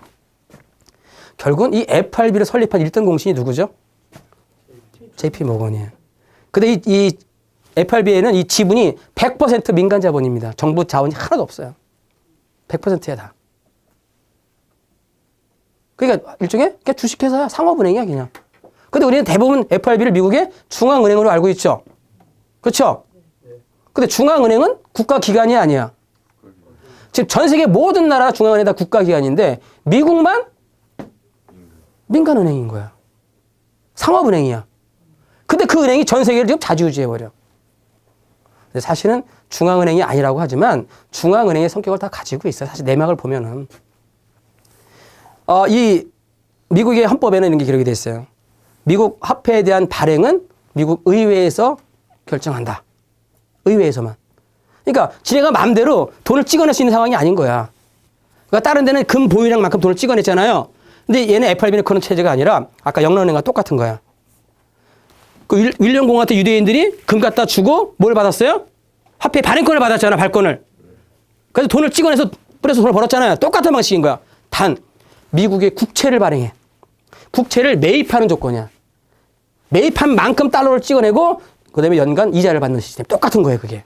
결국은 이 FRB를 설립한 1등 공신이 누구죠? JP 모건이에요. 근데 이 FRB에는 이 지분이 100% 민간 자본입니다. 정부 자원이 하나도 없어요. 100%야 다. 그러니까 일종의 주식회사야. 상업은행이야 그냥. 근데 우리는 대부분 FRB를 미국의 중앙은행으로 알고 있죠. 그렇죠? 근데 중앙은행은 국가기관이 아니야. 지금 전 세계 모든 나라 중앙은행이 다 국가기관인데 미국만 민간은행인 거야. 상업은행이야. 근데 그 은행이 전 세계를 지금 좌지우지해버려. 사실은 중앙은행이 아니라고 하지만 중앙은행의 성격을 다 가지고 있어요. 사실 내막을 보면은. 이 미국의 헌법에는 이런 게 기록이 돼 있어요. 미국 화폐에 대한 발행은 미국 의회에서 결정한다. 의회에서만. 그러니까 지네가 마음대로 돈을 찍어낼 수 있는 상황이 아닌 거야. 그러니까 다른 데는 금 보유량만큼 돈을 찍어냈잖아요. 근데 얘는 FRB는 그런 체제가 아니라 아까 영란은행과 똑같은 거야. 그 윌리엄 공한테 유대인들이 금 갖다 주고 뭘 받았어요? 화폐 발행권을 받았잖아, 발권을. 그래서 돈을 찍어내서 뿌려서 돈을 벌었잖아요. 똑같은 방식인 거야. 단 미국의 국채를 발행해. 국채를 매입하는 조건이야. 매입한 만큼 달러를 찍어내고 그다음에 연간 이자를 받는 시스템. 똑같은 거예요, 그게.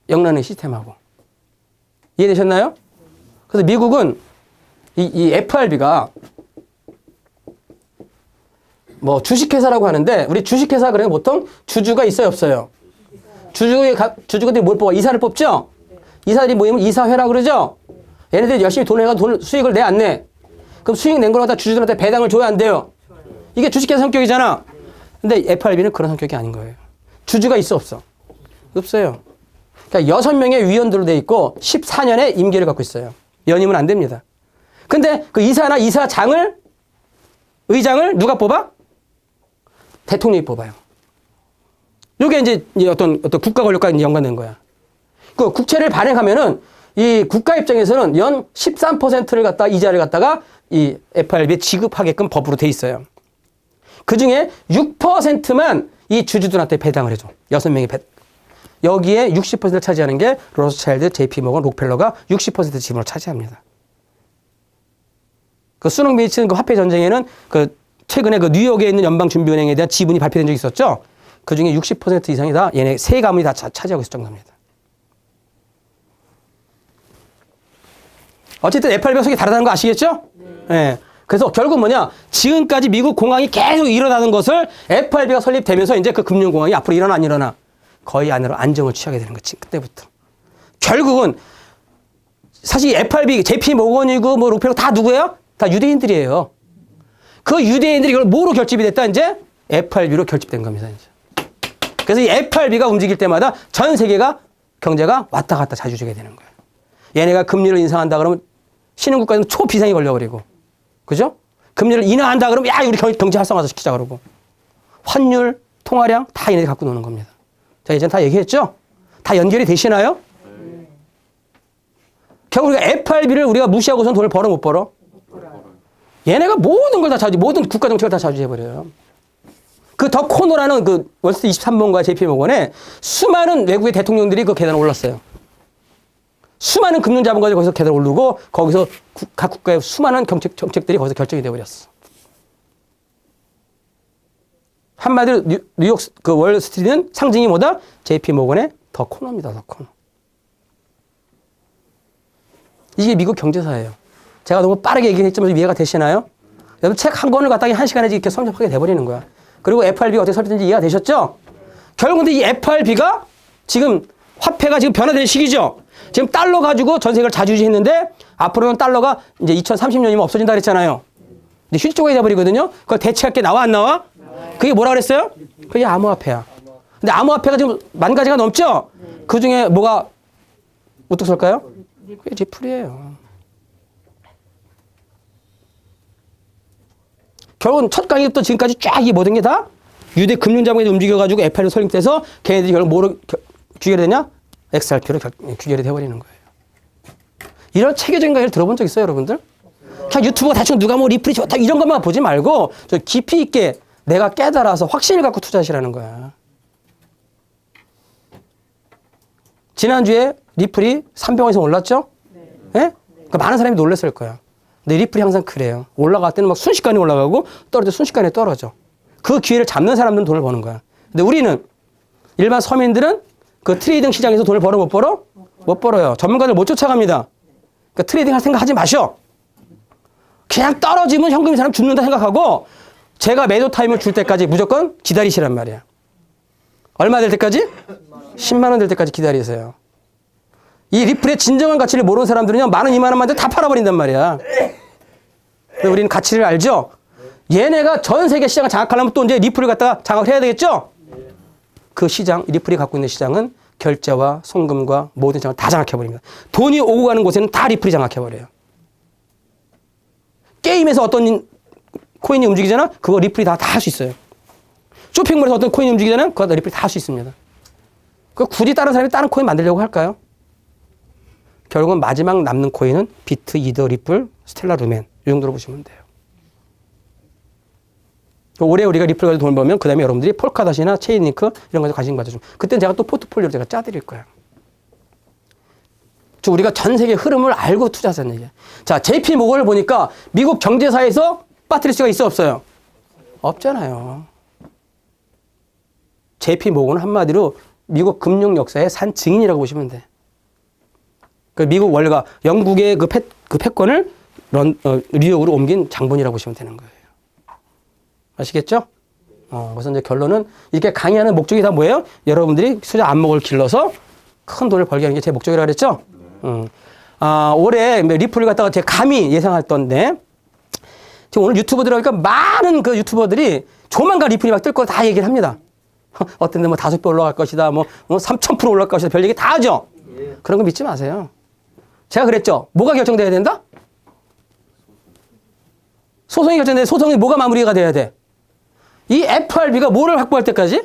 영란의 시스템하고. 이해되셨나요? 그래서 미국은 이 FRB가 뭐 주식회사라고 하는데 우리 주식회사 그러면 보통 주주가 있어요, 없어요? 주주들이 뭘 뽑아? 이사를 뽑죠? 이사들이 모이면 이사회라고 그러죠? 얘네들이 열심히 돈을 해가지고 수익을 내 안 내? 그럼 수익 낸 걸 갖다 주주들한테 배당을 줘야 안 돼요? 이게 주식회사 성격이잖아. 근데 FRB는 그런 성격이 아닌 거예요. 주주가 있어, 없어? 없어요. 그러니까 6명의 위원들로 돼 있고 14년의 임기를 갖고 있어요. 연임은 안 됩니다. 근데 그 이사나 의장을 누가 뽑아? 대통령이 뽑아요. 이게 이제 어떤 국가 권력과 연관된 거야. 그 국채를 발행하면은 이 국가 입장에서는 연 13%를 갖다 이자를 갖다가 이 FRB에 지급하게끔 법으로 돼 있어요. 그 중에 6%만 이 주주들한테 배당을 해줘. 6명이 여기에 60%를 차지하는 게 로스차일드, JP 모건, 록펠러가 60% 지분을 차지합니다. 그 수능 비치는 그 화폐 전쟁에는 그 최근에 그 뉴욕에 있는 연방준비은행에 대한 지분이 발표된 적이 있었죠. 그 중에 60% 이상이 다 얘네 세 가문이 다 차지하고 있을 정도입니다. 어쨌든 F8B가 속이 다르다는 거 아시겠죠? 네. 그래서 결국 뭐냐? 지금까지 미국 공황이 계속 일어나는 것을 F8B가 설립되면서 이제 그 금융공황이 앞으로 일어나 안 일어나? 거의 안 일어나 안정을 취하게 되는 거지. 그때부터. 결국은 사실 F8B, JP 모건이고 뭐 록펠러고 다 누구예요? 다 유대인들이에요. 그 유대인들이 이걸 뭐로 결집이 됐다? 이제 F8B로 결집된 겁니다. 이제. 그래서 이 F8B가 움직일 때마다 전 세계가 경제가 왔다 갔다 자주지게 되는 거예요. 얘네가 금리를 인상한다 그러면 신흥국가는 초비상이 걸려버리고, 그죠? 금리를 인하한다 그러면 야, 우리 경제 활성화 시키자 그러고, 환율, 통화량 다 얘네들이 갖고 노는 겁니다. 자, 예전에 다 얘기했죠? 다 연결이 되시나요? 결국 우리가 F8B를 우리가 무시하고선 돈을 벌어 못 벌어? 얘네가 모든 걸 다 모든 국가 정책을 다 자주해버려요. 그 더 코너라는 그 월스트리트 23번과 JP모건에 수많은 외국의 대통령들이 그 계단에 올랐어요. 수많은 금융자본가들이 거기서 계단에 오르고 거기서 각 국가의 수많은 정책들이 거기서 결정이 되어버렸어. 한마디로 뉴욕 그 월스트리트는 상징이 뭐다? JP모건의 더 코너입니다. 더 코너. 이게 미국 경제사예요. 제가 너무 빠르게 얘기했지만 이해가 되시나요? 여러분 책 한 권을 갖다가 한 시간에 이렇게 성접하게 돼버리는 거야. 그리고 FRB가 어떻게 설립된지 이해가 되셨죠? 결국 근데 이 FRB가 지금 화폐가 지금 변화될 시기죠? 지금 달러 가지고 전 세계를 자주지했는데 앞으로는 달러가 이제 2030년이면 없어진다 그랬잖아요. 근데 휴지조각이 돼버리거든요? 그걸 대체할 게 나와 안 나와? 그게 뭐라 그랬어요? 그게 암호화폐야. 근데 암호화폐가 지금 10,000가지가 넘죠? 그 중에 뭐가 우뚝 설까요? 그게 리플이에요. 결국은 첫 강의부터 지금까지 쫙 이 모든 게 다 유대 금융자본이 움직여가지고 FRB로 설립돼서 걔네들이 결국 뭐로 귀결이 되냐? XRP로 귀결이 돼버리는 거예요. 이런 체계적인 강의를 들어본 적 있어요, 여러분들? 그냥 유튜브가 대충 누가 뭐 리플이 좋다 이런 것만 보지 말고 저 깊이 있게 내가 깨달아서 확신을 갖고 투자하시라는 거야. 지난주에 리플이 300원 이상 올랐죠? 네? 그러니까 많은 사람이 놀랐을 거야. 근데 리플이 항상 그래요. 올라갈 때는 막 순식간에 올라가고 떨어질 때 순식간에 떨어져. 그 기회를 잡는 사람들은 돈을 버는 거야. 근데 우리는 일반 서민들은 그 트레이딩 시장에서 돈을 벌어 못 벌어? 못 벌어요. 전문가들 못 쫓아갑니다. 그러니까 트레이딩 할 생각 하지 마셔. 그냥 떨어지면 현금이 사람 죽는다 생각하고 제가 매도 타임을 줄 때까지 무조건 기다리시란 말이야. 얼마 될 때까지? 10만 원 될 때까지 기다리세요. 이 리플의 진정한 가치를 모르는 사람들은요, 10,000원, 20,000원만 다 팔아버린단 말이야. 근데 우리는 가치를 알죠? 얘네가 전 세계 시장을 장악하려면 또 이제 리플을 갖다가 장악을 해야 되겠죠? 그 시장, 리플이 갖고 있는 시장은 결제와 송금과 모든 시장을 다 장악해버립니다. 돈이 오고 가는 곳에는 다 리플이 장악해버려요. 게임에서 어떤 코인이 움직이잖아? 그거 리플이 다 할 수 있어요. 쇼핑몰에서 어떤 코인이 움직이잖아? 그거 리플이 다 할 수 있습니다. 그 굳이 다른 사람이 다른 코인 만들려고 할까요? 결국은 마지막 남는 코인은 비트, 이더, 리플, 스텔라, 루멘 이 정도로 보시면 돼요. 올해 우리가 리플 가지고 돈을 벌면 그 다음에 여러분들이 폴카닷이나 체인링크 이런 거에 관심 가져주면 그때는 제가 또 포트폴리오를 제가 짜드릴 거예요. 즉 우리가 전 세계 흐름을 알고 투자하자는 얘기예요. 자, JP 모건을 보니까 미국 경제사에서 빠뜨릴 수가 있어 없어요? 없잖아요. JP 모건은 한마디로 미국 금융 역사의 산 증인이라고 보시면 돼. 그 미국 원래가 영국의 그 패권을 뉴욕으로 옮긴 장본이라고 보시면 되는 거예요. 아시겠죠? 그래서 이제 결론은 이렇게 강의하는 목적이 다 뭐예요? 여러분들이 투자 안목을 길러서 큰 돈을 벌게 하는 게 제 목적이라고 그랬죠? 올해 리플을 갖다가 제가 감히 예상했던데 지금 오늘 유튜브 들어가니까 많은 그 유튜버들이 조만간 리플이 막 뜰 거 다 얘기를 합니다. 어떤 데 뭐 5배 올라갈 것이다, 뭐 3,000% 올라갈 것이다, 별 얘기 다 하죠? 그런 거 믿지 마세요. 제가 그랬죠? 뭐가 결정돼야 된다? 소송이 결정돼. 소송이 뭐가 마무리가 돼야 돼? 이 FRB가 뭐를 확보할 때까지?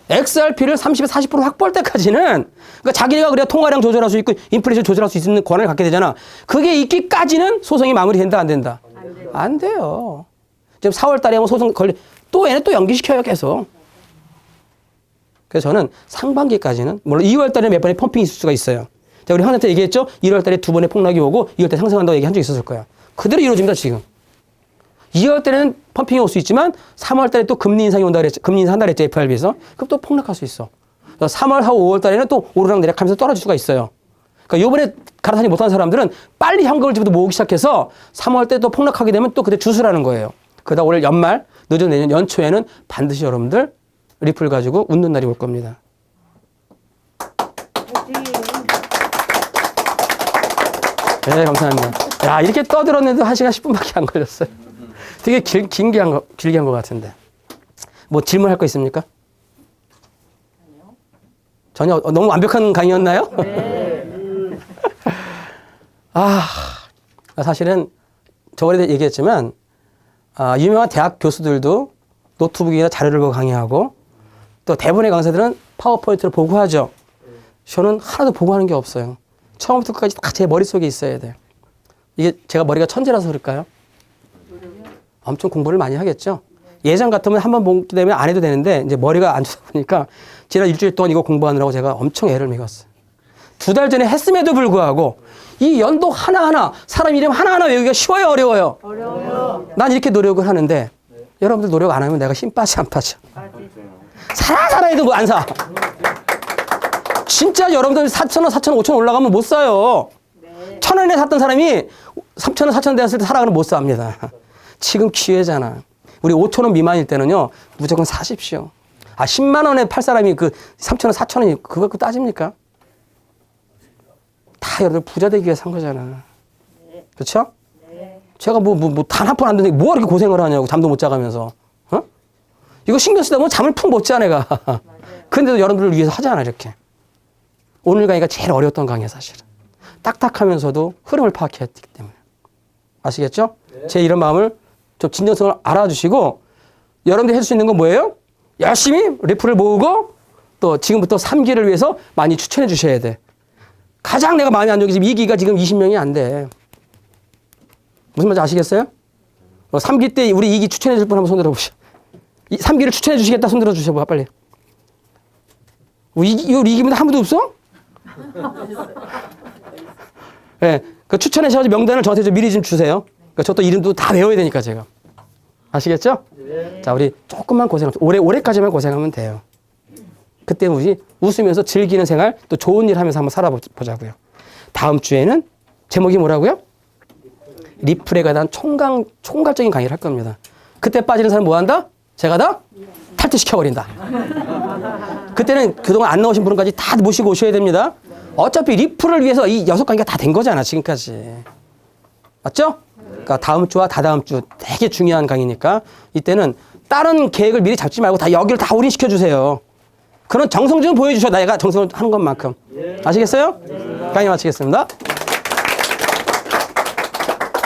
XRP를 30에서 40% 확보할 때까지는 그러니까 자기네가 그래야 통화량 조절할 수 있고 인플레이션 조절할 수 있는 권한을 갖게 되잖아. 그게 있기까지는 소송이 마무리된다 안 된다? 안 돼요. 지금 4월 달에 뭐 소송 또 얘네 또 연기시켜요 계속. 그래서 저는 상반기까지는 물론 2월 달에 몇 번의 펌핑이 있을 수가 있어요. 자, 우리 형한테 얘기했죠? 1월 달에 2번의 폭락이 오고 2월 달에 상승한다고 얘기한 적 있었을 거야. 그대로 이루어집니다 지금. 2월 때는 펌핑이 올 수 있지만 3월 달에 또 금리 인상이 온다 그랬죠. 금리 인상 한다 그랬죠. FRB에서. 그럼 또 폭락할 수 있어. 3월하고 5월 달에는 또 오르락 내리락하면서 떨어질 수가 있어요. 그러니까 요번에 갈아타지 못한 사람들은 빨리 현금을 지금부터 모으기 시작해서 3월 때 또 폭락하게 되면 또 그때 주수라는 거예요. 그러다 올해 연말, 늦은 내년 연초에는 반드시 여러분들 리플 가지고 웃는 날이 올 겁니다. 네, 감사합니다. 야, 이렇게 떠들었는데 1시간 10분밖에 안 걸렸어요. 되게 길게 한 것 같은데. 뭐 질문할 거 있습니까? 전혀 너무 완벽한 강의였나요? 네. 사실은 저번에 얘기했지만 유명한 대학 교수들도 노트북이나 자료를 보고 강의하고 또 대부분의 강사들은 파워포인트를 보고하죠. 저는 하나도 보고하는 게 없어요. 처음부터 끝까지 다 제 머릿속에 있어야 돼요. 이게 제가 머리가 천재라서 그럴까요? 엄청 공부를 많이 하겠죠. 예전 같으면 한번 보기 때문에 안 해도 되는데 이제 머리가 안 좋다 보니까 지난 일주일 동안 이거 공부하느라고 제가 엄청 애를 먹었어요. 2달 전에 했음에도 불구하고 이 연도 하나하나 사람 이름 하나하나 외우기가 쉬워요, 어려워요? 어려워요. 난 이렇게 노력을 하는데 여러분들 노력 안 하면 내가 힘 빠져 안 빠져? 살아 해도 뭐 안 사. 진짜 여러분들 4,000원, 4,000원, 5,000원 올라가면 못 사요. 1,000원에 샀던 사람이 3,000원, 4,000원 되었을 때 살아가는 못 삽니다. 지금 기회잖아. 우리 5,000원 미만일 때는요, 무조건 사십시오. 10만 원에 팔 사람이 그 3,000원, 4,000원이 그거 갖고 따집니까? 다 여러분들 부자 되기 위해 산 거잖아. 그렇죠? 제가 단 한 푼 안 드는데 뭐 이렇게 고생을 하냐고, 잠도 못 자가면서. 어? 이거 신경 쓰다 보면 잠을 푹 못 자, 내가. 근데도 여러분들을 위해서 하잖아, 이렇게. 오늘 강의가 제일 어려웠던 강의야, 사실은. 딱딱하면서도 흐름을 파악했기 때문에. 아시겠죠? 제 이런 마음을 좀 진정성을 알아주시고, 여러분들이 할 수 있는 건 뭐예요? 열심히 리플을 모으고, 또 지금부터 3기를 위해서 많이 추천해 주셔야 돼. 가장 내가 마음이 안 좋은 게 지금 2기가 지금 20명이 안 돼. 무슨 말인지 아시겠어요? 3기 때 우리 2기 추천해 줄 분 한번 손 들어보시죠. 3기를 추천해 주시겠다 손 들어 주셔봐, 빨리. 이거 2기면 아무도 없어? 네, 그 추천해 주셔서 명단을 저한테 좀 미리 좀 주세요. 그러니까 저도 이름도 다 외워야 되니까 제가. 아시겠죠? 네. 자, 우리 조금만 고생합시다. 올해까지만 고생하면 돼요. 그때 우리 웃으면서 즐기는 생활, 또 좋은 일 하면서 한번 살아보자고요. 다음 주에는 제목이 뭐라고요? 리플에 관한 총괄적인 강의를 할 겁니다. 그때 빠지는 사람 뭐 한다? 제가 다 탈퇴시켜버린다. 그때는 그동안 안 나오신 분까지 다 모시고 오셔야 됩니다. 어차피 리플을 위해서 이 6강의가 다 된 거잖아, 지금까지. 맞죠? 그러니까 다음 주와 다다음 주 되게 중요한 강의니까 이때는 다른 계획을 미리 잡지 말고 다 여기를 다 올인시켜 주세요. 그런 정성 좀 보여주셔. 내가 정성을 하는 것만큼. 아시겠어요? 강의 마치겠습니다.